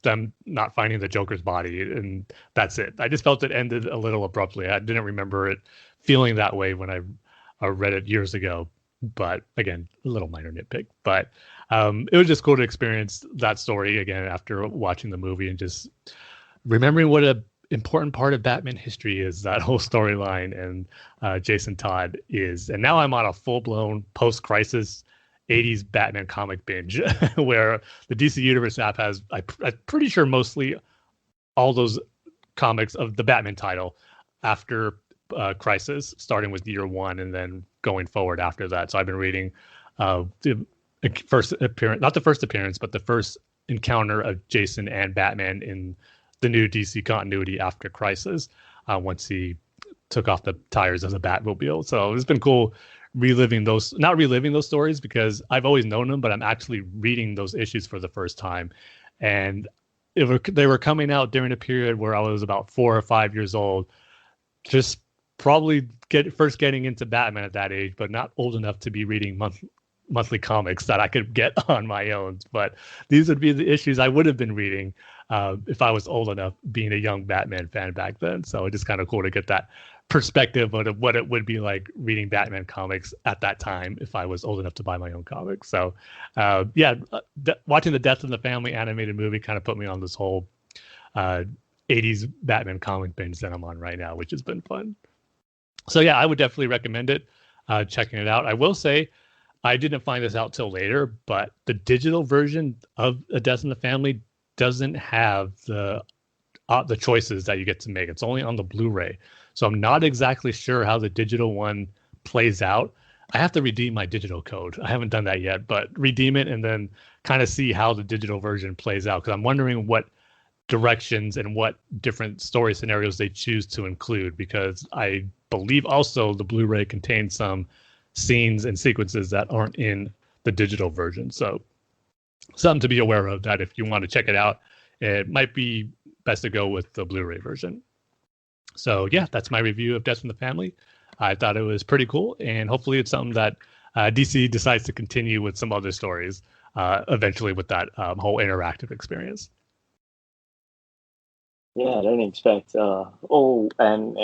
Speaker 6: them not finding the Joker's body, and that's it. I just felt it ended a little abruptly. I didn't remember it feeling that way when I read it years ago. But again, a little minor nitpick. But it was just cool to experience that story again after watching the movie and just remembering what an important part of Batman history is, that whole storyline, and Jason Todd is. And now I'm on a full-blown post-crisis 80s Batman comic binge where the DC Universe app has, I'm pretty sure, mostly all those comics of the Batman title after Crisis, starting with year one and then going forward after that. So I've been reading the first appearance, not the first appearance, but the first encounter of Jason and Batman in the new DC continuity after Crisis, once he took off the tires of the Batmobile. So it's been cool not reliving those stories because I've always known them, but I'm actually reading those issues for the first time. And they were coming out during a period where I was about 4 or 5 years old, just probably first getting into Batman at that age, but not old enough to be reading monthly comics that I could get on my own. But these would be the issues I would have been reading if I was old enough, being a young Batman fan back then. So it's just kind of cool to get that perspective of what it would be like reading Batman comics at that time if I was old enough to buy my own comics. So watching the Death in the Family animated movie kind of put me on this whole 80s Batman comic binge that I'm on right now, which has been fun. So yeah, I would definitely recommend it, checking it out. I will say I didn't find this out till later, but the digital version of A Death in the Family doesn't have the choices that you get to make. It's only on the Blu-ray. So I'm not exactly sure how the digital one plays out. I have to redeem my digital code. I haven't done that yet, but redeem it and then kind of see how the digital version plays out. Because I'm wondering what directions and what different story scenarios they choose to include. Because I believe also the Blu-ray contains some scenes and sequences that aren't in the digital version. So something to be aware of, that if you want to check it out, it might be best to go with the Blu-ray version. So yeah, that's my review of Death in the Family. I thought it was pretty cool, and hopefully it's something that DC decides to continue with some other stories eventually with that whole interactive experience.
Speaker 5: Yeah, I didn't expect. And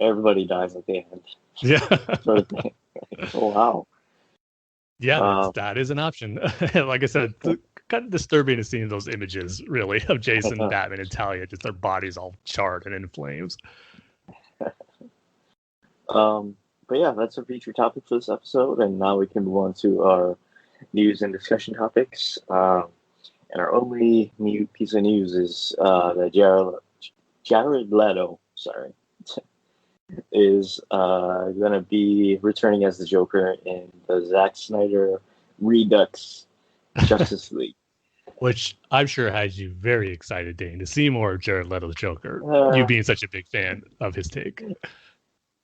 Speaker 5: everybody dies at the end.
Speaker 6: Yeah.
Speaker 5: Sort of thing. Oh wow.
Speaker 6: Yeah, that is an option. Like I said, kind of disturbing to see those images, really, of Jason, Batman, and Talia, just their bodies all charred and in flames.
Speaker 5: But yeah, that's our feature topic for this episode, and now we can move on to our news and discussion topics. And our only new piece of news is that Jared Leto, is going to be returning as the Joker in the Zack Snyder Redux Justice League.
Speaker 6: Which I'm sure has you very excited, Dane, to see more of Jared Leto's Joker, you being such a big fan of his take.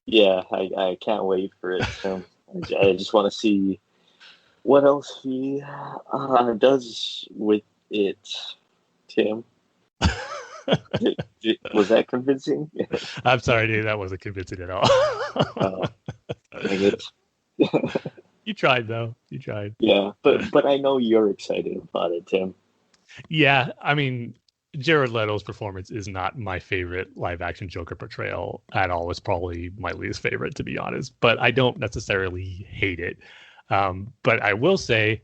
Speaker 5: Yeah, I can't wait for it. I just want to see what else he does with it, Tim. Was that convincing?
Speaker 6: I'm sorry, dude. That wasn't convincing at all.
Speaker 5: Dang it.
Speaker 6: You tried, though. You tried.
Speaker 5: Yeah, but I know you're excited about it, Tim.
Speaker 6: Yeah, I mean, Jared Leto's performance is not my favorite live-action Joker portrayal at all. It's probably my least favorite, to be honest. But I don't necessarily hate it. But I will say,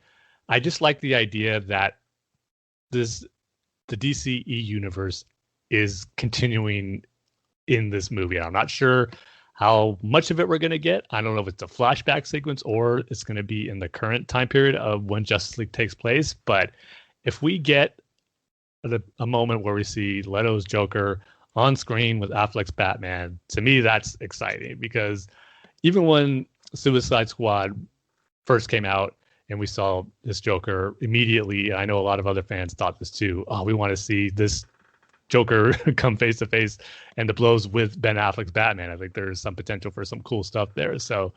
Speaker 6: I just like the idea that the DCE universe is continuing in this movie. I'm not sure how much of it we're going to get. I don't know if it's a flashback sequence or it's going to be in the current time period of when Justice League takes place. But if we get a moment where we see Leto's Joker on screen with Affleck's Batman, to me, that's exciting, because even when Suicide Squad first came out and we saw this Joker, immediately, I know a lot of other fans thought this too. Oh, we want to see this Joker come face to face and the blows with Ben Affleck's Batman. I think there's some potential for some cool stuff there. So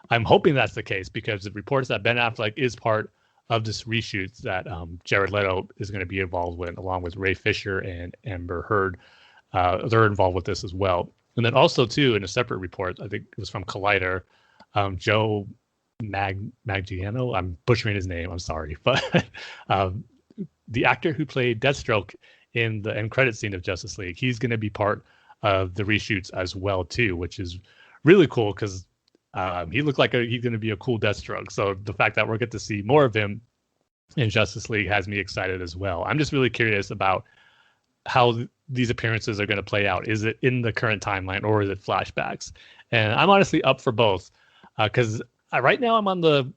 Speaker 6: I'm hoping that's the case, because it reports that Ben Affleck is part of this reshoot that Jared Leto is going to be involved with, along with Ray Fisher and Amber Heard. They're involved with this as well. And then also, too, in a separate report, I think it was from Collider, Joe Maggiano, I'm butchering his name, I'm sorry, but the actor who played Deathstroke in the end credit scene of Justice League, he's going to be part of the reshoots as well, too, which is really cool, because he looked like he's going to be a cool Deathstroke. So the fact that we're going to see more of him in Justice League has me excited as well. I'm just really curious about how these appearances are going to play out. Is it in the current timeline or is it flashbacks? And I'm honestly up for both, because right now I'm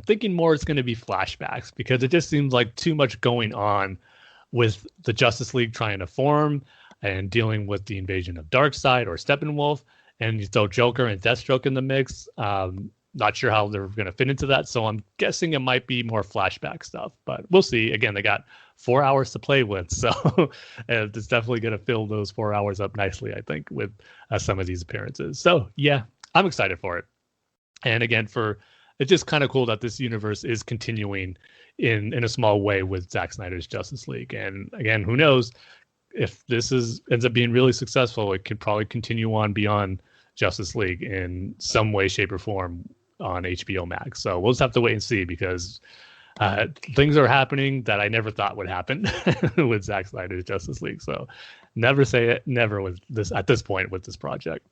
Speaker 6: thinking more it's going to be flashbacks, because it just seems like too much going on with the Justice League trying to form and dealing with the invasion of Darkseid or Steppenwolf. And you throw Joker and Deathstroke in the mix. Not sure how they're going to fit into that. So I'm guessing it might be more flashback stuff. But we'll see. Again, they got 4 hours to play with. So it's definitely going to fill those 4 hours up nicely, I think, with some of these appearances. So, yeah, I'm excited for it. And again, it's just kind of cool that this universe is continuing in a small way with Zack Snyder's Justice League. And again, who knows if this ends up being really successful, it could probably continue on beyond Justice League in some way, shape, or form on HBO Max. So we'll just have to wait and see, because things are happening that I never thought would happen with Zack Snyder's Justice League. So never say it never with this at this point with this project.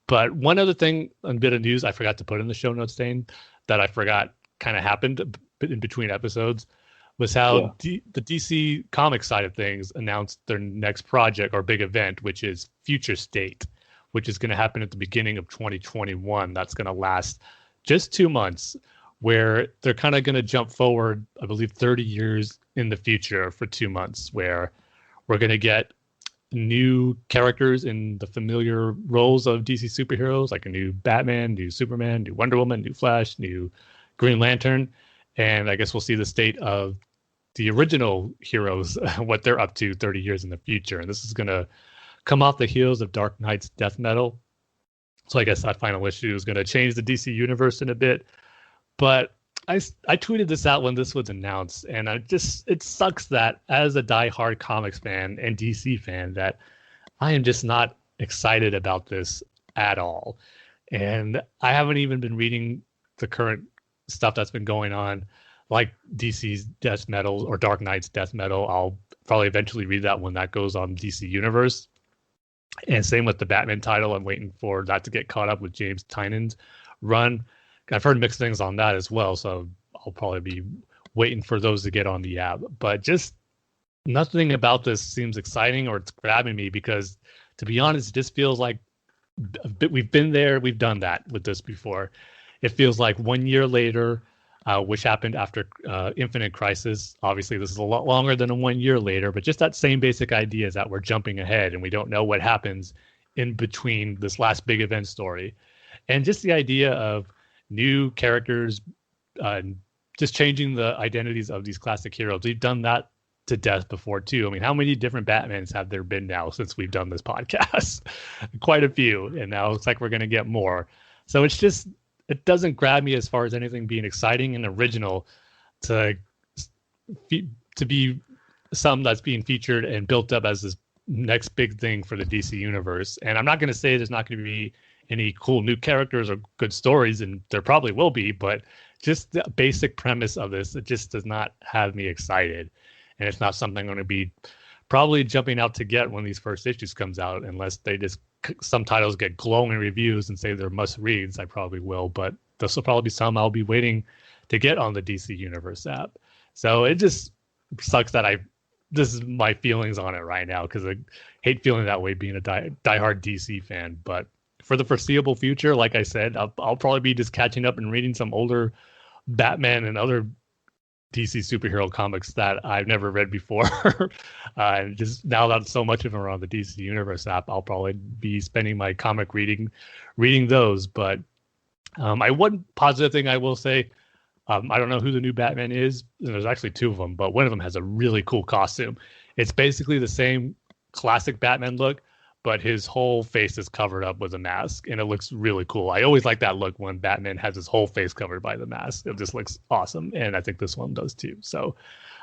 Speaker 6: But one other thing, a bit of news I forgot to put in the show notes, Dane, that I forgot kind of happened in between episodes, was how the DC Comics side of things announced their next project or big event, which is Future State, which is going to happen at the beginning of 2021. That's going to last just 2 months, where they're kind of going to jump forward, I believe, 30 years in the future for 2 months, where we're going to get new characters in the familiar roles of DC superheroes, like a new Batman, new Superman, new Wonder Woman, new Flash, new Green Lantern. And I guess we'll see the state of the original heroes, what they're up to 30 years in the future. And this is going to come off the heels of Dark Knight's Death Metal. So I guess that final issue is going to change the DC universe in a bit. But I tweeted this out when this was announced, and it sucks that as a diehard comics fan and DC fan that I am just not excited about this at all. And I haven't even been reading the current stuff that's been going on, like DC's Death Metal or Dark Knight's Death Metal. I'll probably eventually read that when that goes on DC Universe. And same with the Batman title. I'm waiting for that to get caught up with James Tynion's run. I've heard mixed things on that as well, so I'll probably be waiting for those to get on the app. But just nothing about this seems exciting or it's grabbing me, because, to be honest, it just feels like we've been there, we've done that with this before. It feels like 1 year later, which happened after Infinite Crisis. Obviously, this is a lot longer than a 1 year later, but just that same basic idea is that we're jumping ahead and we don't know what happens in between this last big event story. And just the idea of new characters, just changing the identities of these classic heroes. We've done that to death before too. I mean, how many different Batmans have there been now since we've done this podcast? Quite a few. And now it's like we're going to get more. So it doesn't grab me as far as anything being exciting and original to be something that's being featured and built up as this next big thing for the DC universe. And I'm not going to say there's not going to be any cool new characters or good stories, and there probably will be, but just the basic premise of this, it just does not have me excited. And it's not something I'm going to be probably jumping out to get when these first issues comes out, unless some titles get glowing reviews and say they're must reads. I probably will, but this will probably be some I'll be waiting to get on the DC Universe app. So it just sucks that this is my feelings on it right now, because I hate feeling that way being a diehard DC fan. But for the foreseeable future, like I said, I'll probably be just catching up and reading some older Batman and other DC superhero comics that I've never read before. And just now that so much of them are on the DC Universe app, I'll probably be spending my comic reading those. But one positive thing I will say, I don't know who the new Batman is. There's actually two of them, but one of them has a really cool costume. It's basically the same classic Batman look, but his whole face is covered up with a mask, and it looks really cool. I always like that look when Batman has his whole face covered by the mask. It just looks awesome, and I think this one does too. So,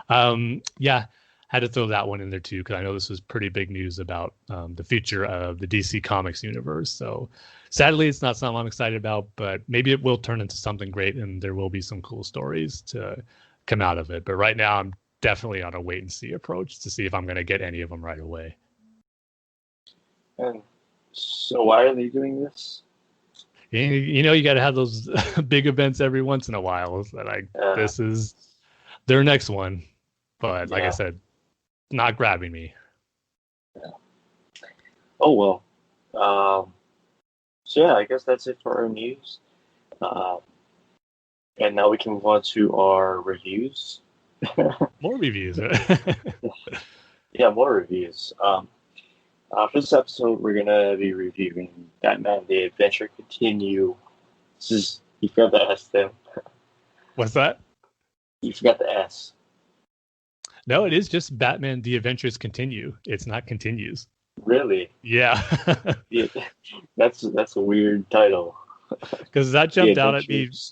Speaker 6: had to throw that one in there too, because I know this was pretty big news about the future of the DC Comics universe. So, sadly, it's not something I'm excited about, but maybe it will turn into something great, and there will be some cool stories to come out of it. But right now, I'm definitely on a wait-and-see approach to see if I'm going to get any of them right away.
Speaker 5: And so why are they doing this?
Speaker 6: You know, you got to have those big events every once in a while. This is their next one. But like I said, not grabbing me.
Speaker 5: Yeah. Oh, well. So, I guess that's it for our news. And now we can move on to our reviews.
Speaker 6: More reviews.
Speaker 5: Yeah, more reviews. For this episode, we're going to be reviewing Batman The Adventure Continue. You forgot the S, Tim.
Speaker 6: What's that?
Speaker 5: You forgot the S.
Speaker 6: No, it is just Batman The Adventures Continue. It's not Continues.
Speaker 5: Really?
Speaker 6: Yeah.
Speaker 5: Yeah. That's a weird title.
Speaker 6: Because that jumped out at me.
Speaker 5: adventures.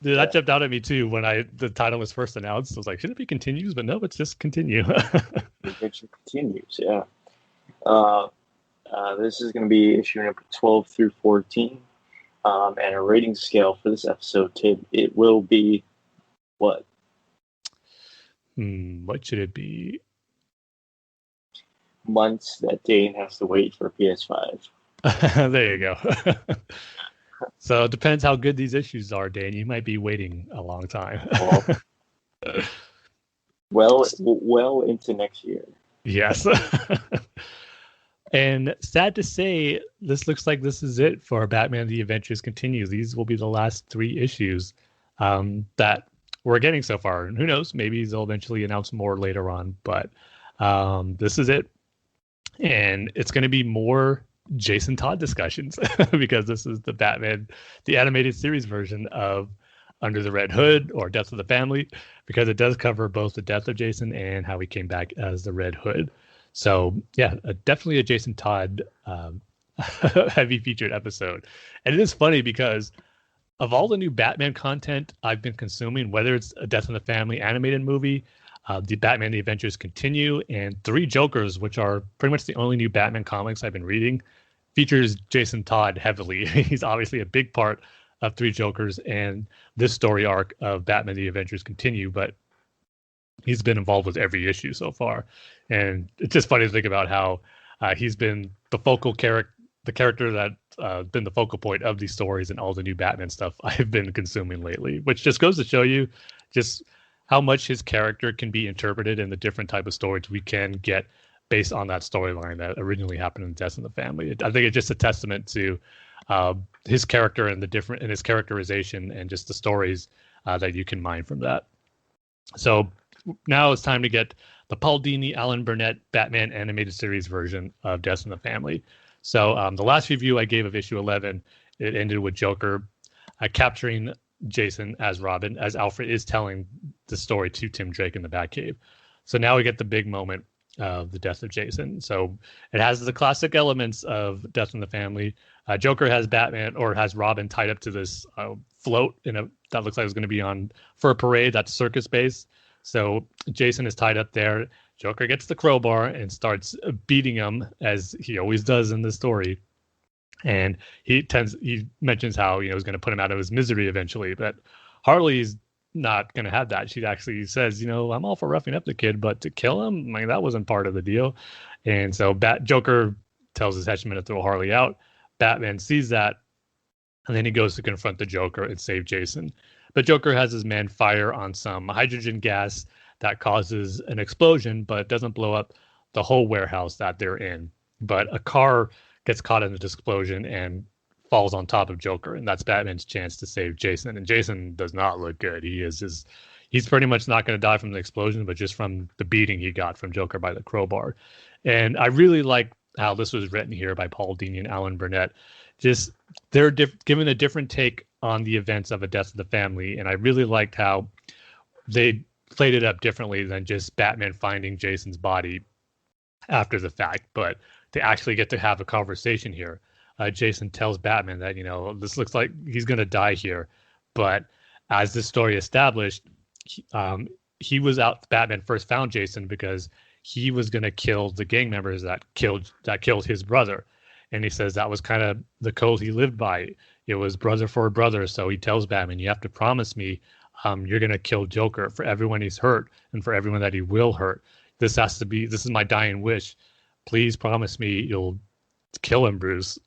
Speaker 6: That jumped out at me too when the title was first announced. I was like, should it be continues? But no, it's just continue.
Speaker 5: The adventure continues. Yeah. This is going to be issue number 12 through 14. And a rating scale for this episode, Tim, it will be what?
Speaker 6: What should it be?
Speaker 5: Months that Dane has to wait for PS5.
Speaker 6: There you go. So it depends how good these issues are, Dane. You might be waiting a long time.
Speaker 5: well into next year.
Speaker 6: Yes. And sad to say, this looks like this is it for Batman The Adventures Continue. These will be the last 3 issues that we're getting so far. And who knows, maybe they'll eventually announce more later on. But this is it. And it's going to be more Jason Todd discussions because this is the Batman, the animated series version of Under the Red Hood or Death of the Family, because it does cover both the death of Jason and how he came back as the Red Hood. So yeah, definitely a Jason Todd heavy featured episode. And it is funny because of all the new Batman content I've been consuming, whether it's a Death in the Family animated movie, the Batman The Adventures Continue, and 3 Jokers, which are pretty much the only new Batman comics I've been reading, features Jason Todd heavily. He's obviously a big part of 3 Jokers and this story arc of Batman The Adventures Continue, but he's been involved with every issue so far. And it's just funny to think about how he's been the focal character, the character that been the focal point of these stories and all the new Batman stuff I've been consuming lately, which just goes to show you just how much his character can be interpreted in the different type of stories we can get based on that storyline that originally happened in Death in the Family. I think it's just a testament to his character and his characterization and just the stories that you can mine from that. So now it's time to get the Paul Dini, Alan Burnett Batman animated series version of Death in the Family. So the last review I gave of issue 11, it ended with Joker capturing Jason as Robin, as Alfred is telling the story to Tim Drake in the Batcave. So now we get the big moment of the death of Jason. So it has the classic elements of Death in the Family. Joker has Batman or has Robin tied up to this float that looks like it's going to be on for a parade that's circus based. So Jason is tied up there. Joker gets the crowbar and starts beating him as he always does in the story. And he mentions how he's going to put him out of his misery eventually, but Harley's not going to have that. She actually says, I'm all for roughing up the kid, but to kill him, that wasn't part of the deal. And so Joker tells his henchman to throw Harley out. Batman sees that, and then he goes to confront the Joker and save Jason. But Joker has his men fire on some hydrogen gas that causes an explosion, but it doesn't blow up the whole warehouse that they're in. But a car gets caught in the explosion and falls on top of Joker, and that's Batman's chance to save Jason. And Jason does not look good. He's pretty much not going to die from the explosion, but just from the beating he got from Joker by the crowbar. And I really like how this was written here by Paul Dini and Alan Burnett. Just they're given a different take on the events of A Death of the Family, and I really liked how they played it up differently than just Batman finding Jason's body after the fact, but they actually get to have a conversation here. Jason tells Batman that, this looks like he's going to die here. But as this story established, he was out. Batman first found Jason because he was going to kill the gang members that killed his brother. And he says that was kind of the code he lived by. It was brother for a brother. So he tells Batman, you have to promise me you're going to kill Joker for everyone he's hurt and for everyone that he will hurt. This is my dying wish. Please promise me you'll kill him, Bruce.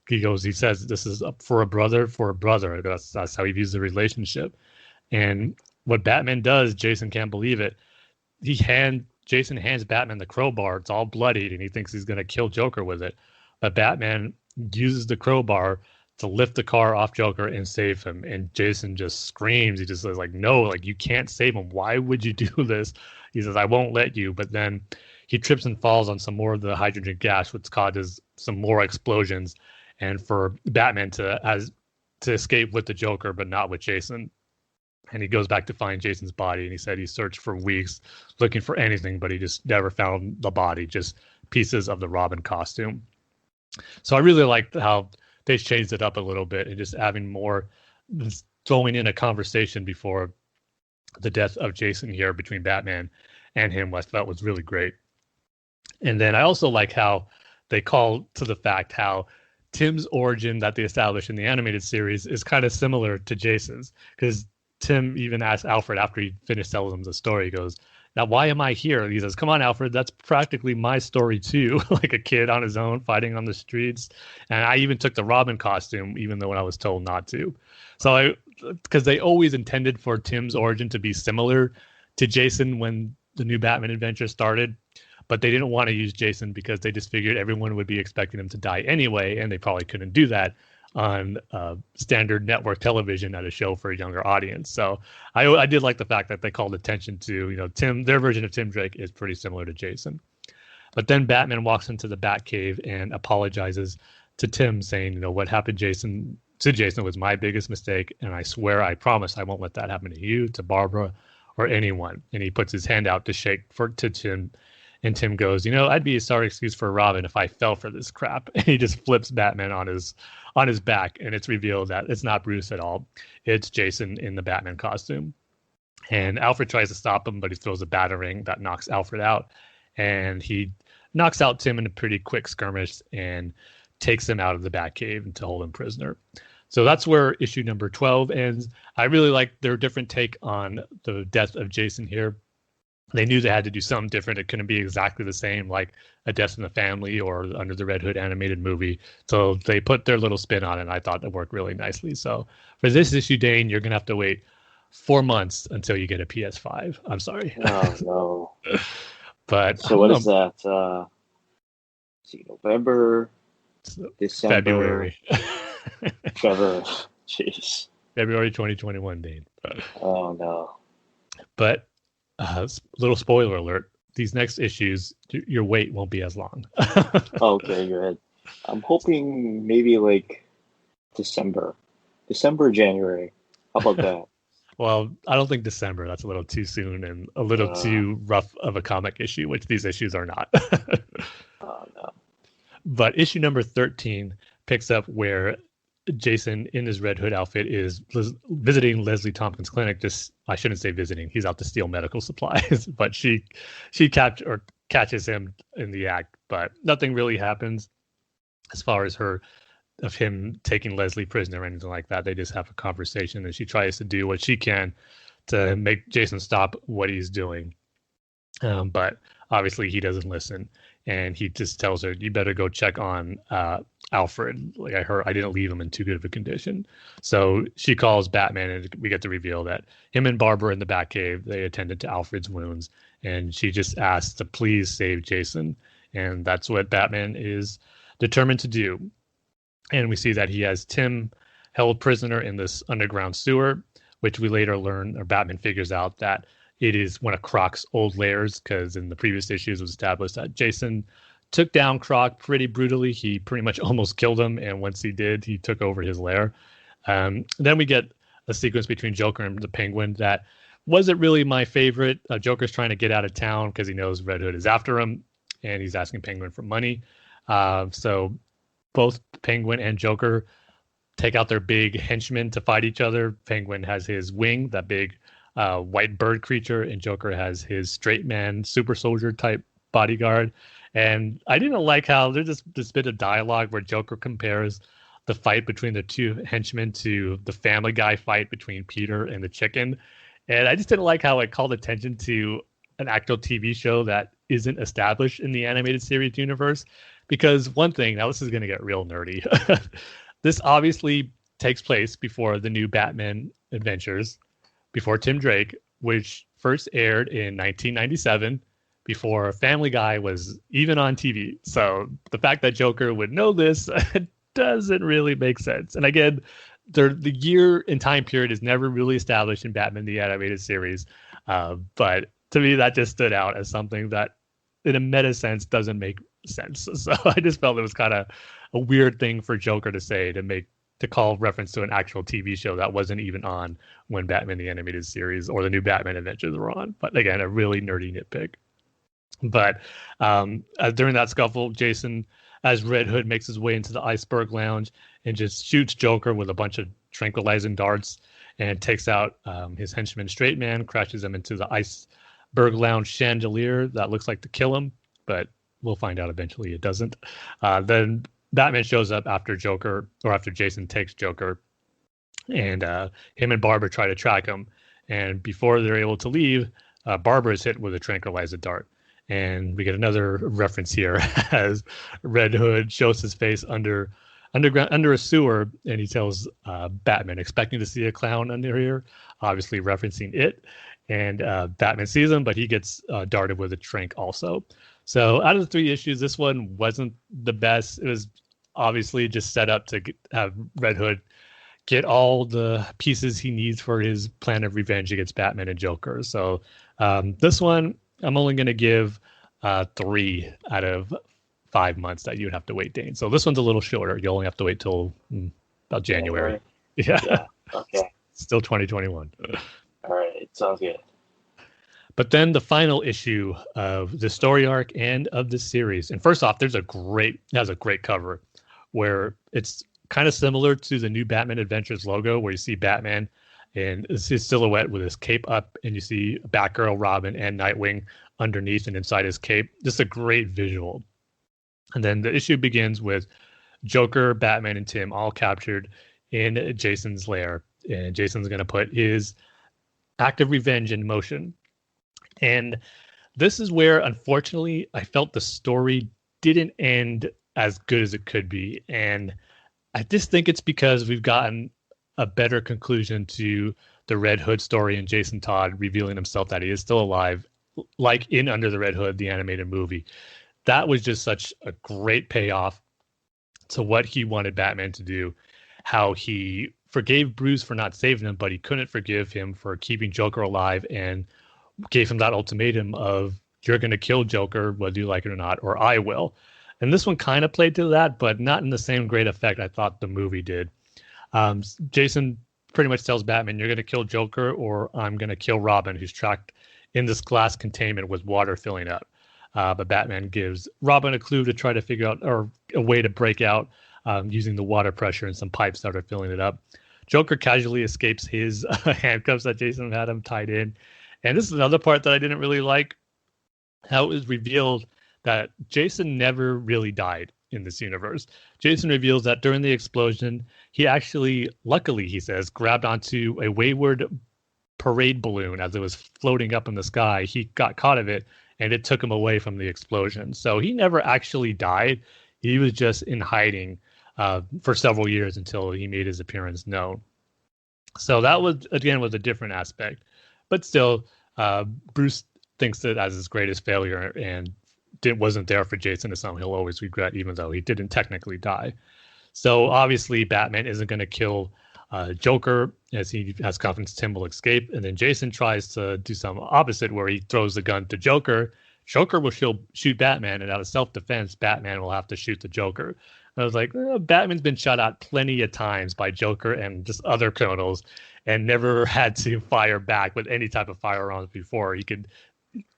Speaker 6: He says, this is for a brother for a brother. That's how he views the relationship. And what Batman does, Jason can't believe it. Jason hands Batman the crowbar. It's all bloodied, and he thinks he's going to kill Joker with it. But Batman uses the crowbar to lift the car off Joker and save him. And Jason just screams. He just says, no, you can't save him. Why would you do this? He says, I won't let you. But then he trips and falls on some more of the hydrogen gas, which causes some more explosions. And for Batman to escape with the Joker, but not with Jason. And he goes back to find Jason's body. And he said he searched for weeks looking for anything, but he just never found the body, just pieces of the Robin costume. So I really liked how they changed it up a little bit and just having more, throwing in a conversation before the death of Jason here between Batman and him, I thought was really great. And then I also like how they call to the fact how Tim's origin that they established in the animated series is kind of similar to Jason's, because Tim even asked Alfred after he finished telling him the story, he goes, now, why am I here? He says, come on, Alfred, that's practically my story too. Like a kid on his own fighting on the streets. And I even took the Robin costume, even though I was told not to. So because they always intended for Tim's origin to be similar to Jason when the new Batman adventure started. But they didn't want to use Jason because they just figured everyone would be expecting him to die anyway. And they probably couldn't do that on standard network television at a show for a younger audience. So I did like the fact that they called attention to, Tim, their version of Tim Drake is pretty similar to Jason. But then Batman walks into the Batcave and apologizes to Tim, saying, what happened to Jason was my biggest mistake. And I swear, I promise I won't let that happen to you, to Barbara, or anyone. And he puts his hand out to shake to Tim. And Tim goes, I'd be a sorry excuse for Robin if I fell for this crap. And he just flips Batman on his back, and it's revealed that it's not Bruce at all. It's Jason in the Batman costume. And Alfred tries to stop him, but he throws a batarang that knocks Alfred out. And he knocks out Tim in a pretty quick skirmish and takes him out of the Batcave to hold him prisoner. So that's where issue number 12 ends. I really like their different take on the death of Jason here. They knew they had to do something different. It couldn't be exactly the same like A Death in the Family or Under the Red Hood animated movie. So they put their little spin on it, and I thought it worked really nicely. So for this issue, Dane, you're going to have to wait 4 months until you get a PS5. I'm sorry.
Speaker 5: Oh, no.
Speaker 6: But
Speaker 5: so what is that? November, December,
Speaker 6: February.
Speaker 5: February. Jeez.
Speaker 6: February 2021, Dane.
Speaker 5: Oh, no.
Speaker 6: But little spoiler alert, these next issues, your wait won't be as long.
Speaker 5: Okay, good. I'm hoping maybe like December, January. How about that?
Speaker 6: Well, I don't think December. That's a little too soon and a little too rough of a comic issue, which these issues are not.
Speaker 5: Oh, no.
Speaker 6: But issue number 13 picks up where Jason in his Red Hood outfit is visiting Leslie Tompkins' clinic. I shouldn't say visiting. He's out to steal medical supplies, but she catches him in the act. But nothing really happens as far as him taking Leslie prisoner or anything like that. They just have a conversation, and she tries to do what she can to make Jason stop what he's doing. But obviously he doesn't listen, and he just tells her, "You better go check on Alfred. Like I didn't leave him in too good of a condition." So she calls Batman, and we get to reveal that him and Barbara in the Batcave, they attended to Alfred's wounds, and she just asked to please save Jason. And that's what Batman is determined to do. And we see that he has Tim held prisoner in this underground sewer, which we later learn, or Batman figures out, that it is one of Croc's old lairs, because in the previous issues it was established that Jason took down Croc pretty brutally. He pretty much almost killed him, and once he did, he took over his lair. Then we get a sequence between Joker and the Penguin that wasn't really my favorite. Joker's trying to get out of town because he knows Red Hood is after him, and he's asking Penguin for money. So both Penguin and Joker take out their big henchmen to fight each other. Penguin has his Wing, that big white bird creature, and Joker has his straight man, super soldier type bodyguard. And I didn't like how there's this bit of dialogue where Joker compares the fight between the two henchmen to the Family Guy fight between Peter and the chicken. And I just didn't like how it called attention to an actual TV show that isn't established in the animated series universe. Because one thing, now this is going to get real nerdy. This obviously takes place before the new Batman adventures, before Tim Drake, which first aired in 1997, before Family Guy was even on TV. So the fact that Joker would know this doesn't really make sense. And again, the year and time period is never really established in Batman the Animated Series. But to me, that just stood out as something that, in a meta sense, doesn't make sense. So I just felt it was kind of a weird thing for Joker to say, to call reference to an actual TV show that wasn't even on when Batman the Animated Series or the new Batman Adventures were on. But again, a really nerdy nitpick. But during that scuffle, Jason as Red Hood makes his way into the Iceberg Lounge and just shoots Joker with a bunch of tranquilizing darts and takes out his henchman Straight Man, crashes him into the Iceberg Lounge chandelier that looks like to kill him, but we'll find out eventually it doesn't. Then Batman shows up after Jason takes Joker, and him and Barbara try to track him. And before they're able to leave, Barbara is hit with a tranquilizer dart. And we get another reference here as Red Hood shows his face under a sewer, and he tells Batman, expecting to see a clown under here, obviously referencing it. And Batman sees him, but he gets darted with a trank also. So out of the 3 issues, this one wasn't the best. It was obviously just set up to have Red Hood get all the pieces he needs for his plan of revenge against Batman and Joker. So this one, I'm only going to give 3 out of 5 months that you'd have to wait, Dane. So this one's a little shorter. You only have to wait till about January. Yeah.
Speaker 5: Okay.
Speaker 6: Still 2021.
Speaker 5: All right. Sounds good.
Speaker 6: But then the final issue of the story arc and of the series. And first off, it has a great cover where it's kind of similar to the new Batman Adventures logo, where you see Batman and his silhouette with his cape up, and you see Batgirl, Robin, and Nightwing underneath and inside his cape. Just a great visual. And then the issue begins with Joker, Batman, and Tim all captured in Jason's lair. And Jason's going to put his act of revenge in motion. And this is where, unfortunately, I felt the story didn't end as good as it could be. And I just think it's because we've gotten a better conclusion to the Red Hood story and Jason Todd revealing himself that he is still alive, like in Under the Red Hood, the animated movie. That was just such a great payoff to what he wanted Batman to do, how he forgave Bruce for not saving him, but he couldn't forgive him for keeping Joker alive and gave him that ultimatum of, you're going to kill Joker, whether you like it or not, or I will. And this one kind of played to that, but not in the same great effect I thought the movie did. Jason pretty much tells Batman, you're going to kill Joker or I'm going to kill Robin, who's trapped in this glass containment with water filling up. But Batman gives Robin a clue to try to figure out, or a way to break out using the water pressure and some pipes that are filling it up. Joker casually escapes his handcuffs that Jason had him tied in. And this is another part that I didn't really like, how it was revealed that Jason never really died in this universe. Jason reveals that during the explosion, he actually, luckily, he says, grabbed onto a wayward parade balloon as it was floating up in the sky. He got caught of it, and it took him away from the explosion. So he never actually died. He was just in hiding for several years until he made his appearance known. So that was a different aspect. But still, Bruce thinks it as his greatest failure and wasn't there for Jason. It's something he'll always regret, even though he didn't technically die. So obviously, Batman isn't going to kill Joker, as he has confidence Tim will escape. And then Jason tries to do some opposite, where he throws the gun to Joker. Joker will shoot Batman, and out of self-defense, Batman will have to shoot the Joker. And I was like, Batman's been shot at plenty of times by Joker and just other criminals, and never had to fire back with any type of firearms before. He could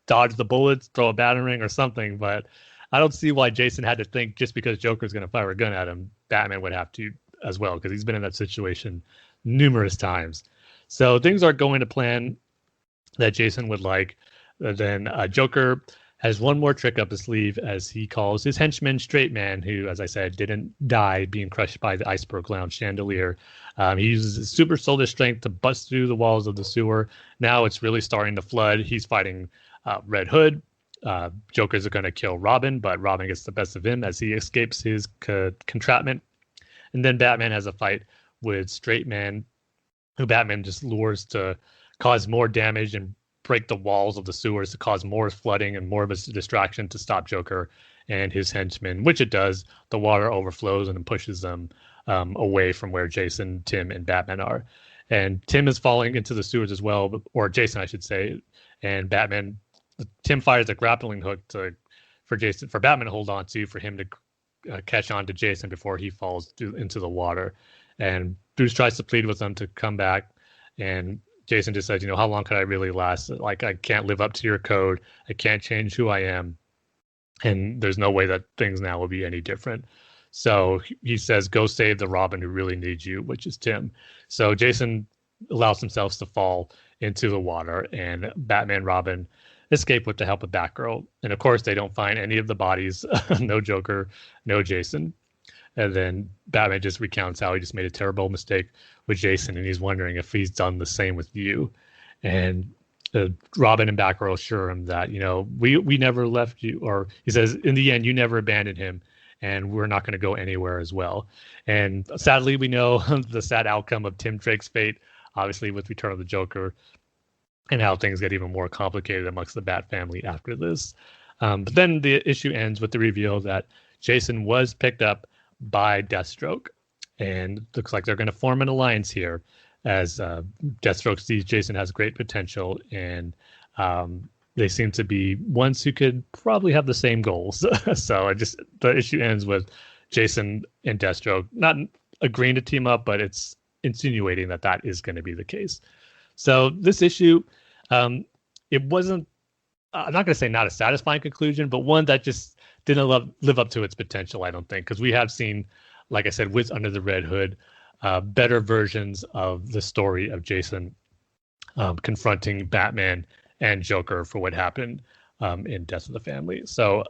Speaker 6: dodge the bullets, throw a batarang or something, but I don't see why Jason had to think just because Joker's going to fire a gun at him, Batman would have to as well, because he's been in that situation numerous times. So things are going to plan that Jason would like. Then Joker has one more trick up his sleeve, as he calls his henchman Straight Man, who, as I said, didn't die being crushed by the Iceberg Lounge chandelier. He uses his super soldier strength to bust through the walls of the sewer. Now it's really starting to flood. He's fighting Red Hood. Joker's going to kill Robin, but Robin gets the best of him as he escapes his entrapment. And then Batman has a fight with Straight Man, who Batman just lures to cause more damage and break the walls of the sewers to cause more flooding and more of a distraction to stop Joker and his henchmen, which it does. The water overflows and pushes them away from where Jason, Tim, and Batman are. And Tim is falling into the sewers as well, or Jason, I should say. And Tim fires a grappling hook for Batman to hold on to, for him to catch on to Jason before he falls into the water. And Bruce tries to plead with them to come back, and Jason just says, how long could I really last? Like, I can't live up to your code. I can't change who I am. and there's no way that things now will be any different. So he says, go save the Robin who really needs you, which is Tim. So Jason allows himself to fall into the water, and Batman, Robin escape with the help of Batgirl. And of course, they don't find any of the bodies. No Joker, no Jason. And then Batman just recounts how he just made a terrible mistake with Jason, and he's wondering if he's done the same with you. And Robin and Batgirl assure him that, we never left you, or he says, in the end, you never abandoned him, and we're not going to go anywhere as well. And sadly, we know the sad outcome of Tim Drake's fate, obviously with Return of the Joker, and how things get even more complicated amongst the Bat family after this. But then the issue ends with the reveal that Jason was picked up by Deathstroke, and looks like they're going to form an alliance here, as Deathstroke sees Jason has great potential, and they seem to be ones who could probably have the same goals. So the issue ends with Jason and Deathstroke not agreeing to team up, but it's insinuating that is going to be the case. So this issue, it wasn't, I'm not going to say not a satisfying conclusion, but one that just didn't live up to its potential, I don't think, because we have seen, like I said, with Under the Red Hood, better versions of the story of Jason confronting Batman and Joker for what happened in Death of the Family. So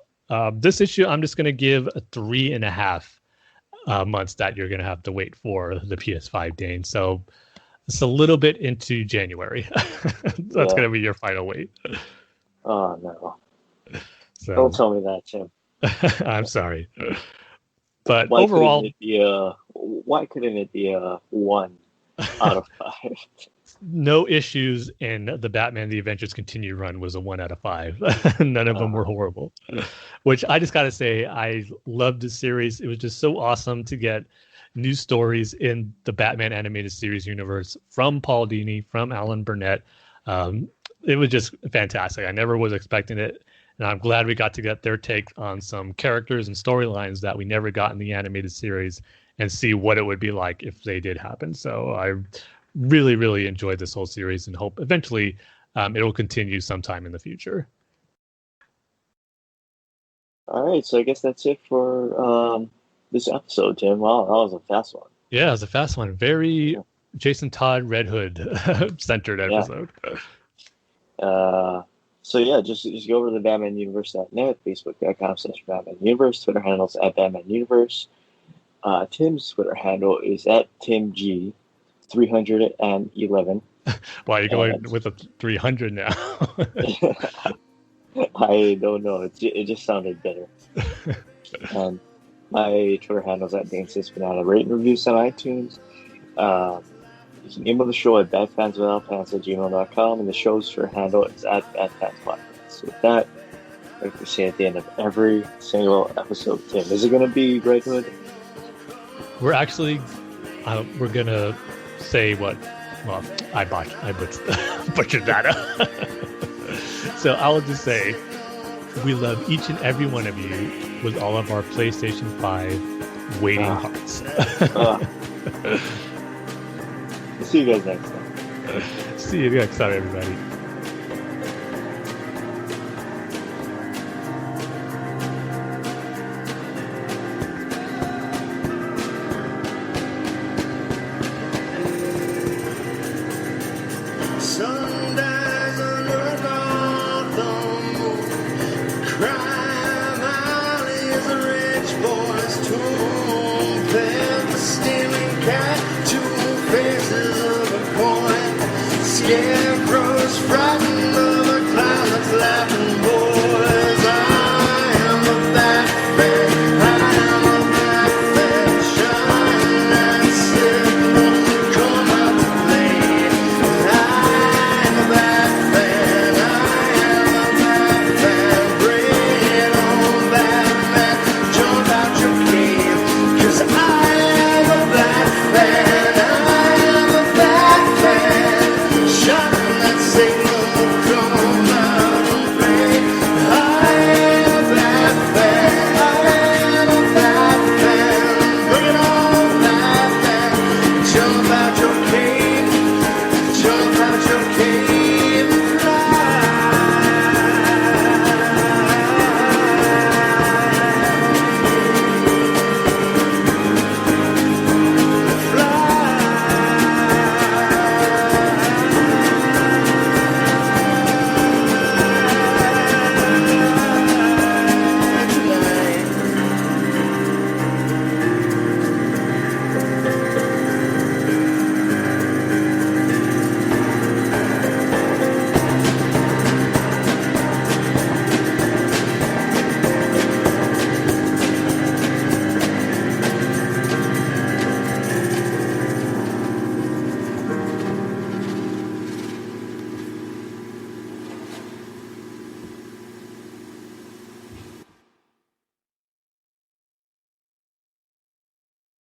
Speaker 6: this issue, I'm just going to give a 3.5 months that you're going to have to wait for the PS5, Dane. So it's a little bit into January. That's going to be your final wait.
Speaker 5: Oh, no.
Speaker 6: So,
Speaker 5: don't tell me that, Tim.
Speaker 6: I'm sorry. But overall,
Speaker 5: why couldn't it be a 1 out of 5?
Speaker 6: No issues in the Batman The Adventures Continue run was a 1 out of 5. None of them were horrible. Which I just got to say, I loved the series. It was just so awesome to get new stories in the Batman animated series universe from Paul Dini, from Alan Burnett. It was just fantastic. I never was expecting it. And I'm glad we got to get their take on some characters and storylines that we never got in the animated series, and see what it would be like if they did happen. So I really, really enjoyed this whole series, and hope eventually it will continue sometime in the future.
Speaker 5: All right, so I guess that's it for this episode, Tim. Wow, that was a fast one.
Speaker 6: Yeah, it was a fast one. Very Jason Todd Red Hood centered episode.
Speaker 5: So yeah, just go over to the BatmanUniverse.net, Facebook.com/BatmanUniverse, Twitter handles @BatmanUniverse. Tim's Twitter handle is @TimG311.
Speaker 6: Wow, you're going with a 300 now.
Speaker 5: I don't know. It just sounded better. And my Twitter handle is @DaneSysBanana. Rate and reviews on iTunes. You can email the show at batfanswithoutpants@gmail.com, and the show's Twitter handle is @BatFansPodcast. So with that, like we say at the end of every single episode, Tim, is it going to be Red Hood?
Speaker 6: We're actually, we're going to say what, well, I butchered that up. So I will just say, we love each and every one of you with all of our PlayStation 5 waiting hearts.
Speaker 5: See you guys next time.
Speaker 6: See you next time, everybody.
Speaker 4: Sundies under Gotham. Crime Alley's a rich boy's tomb. There's a steaming cat, two faces of a coin. Scarecrow's frightened.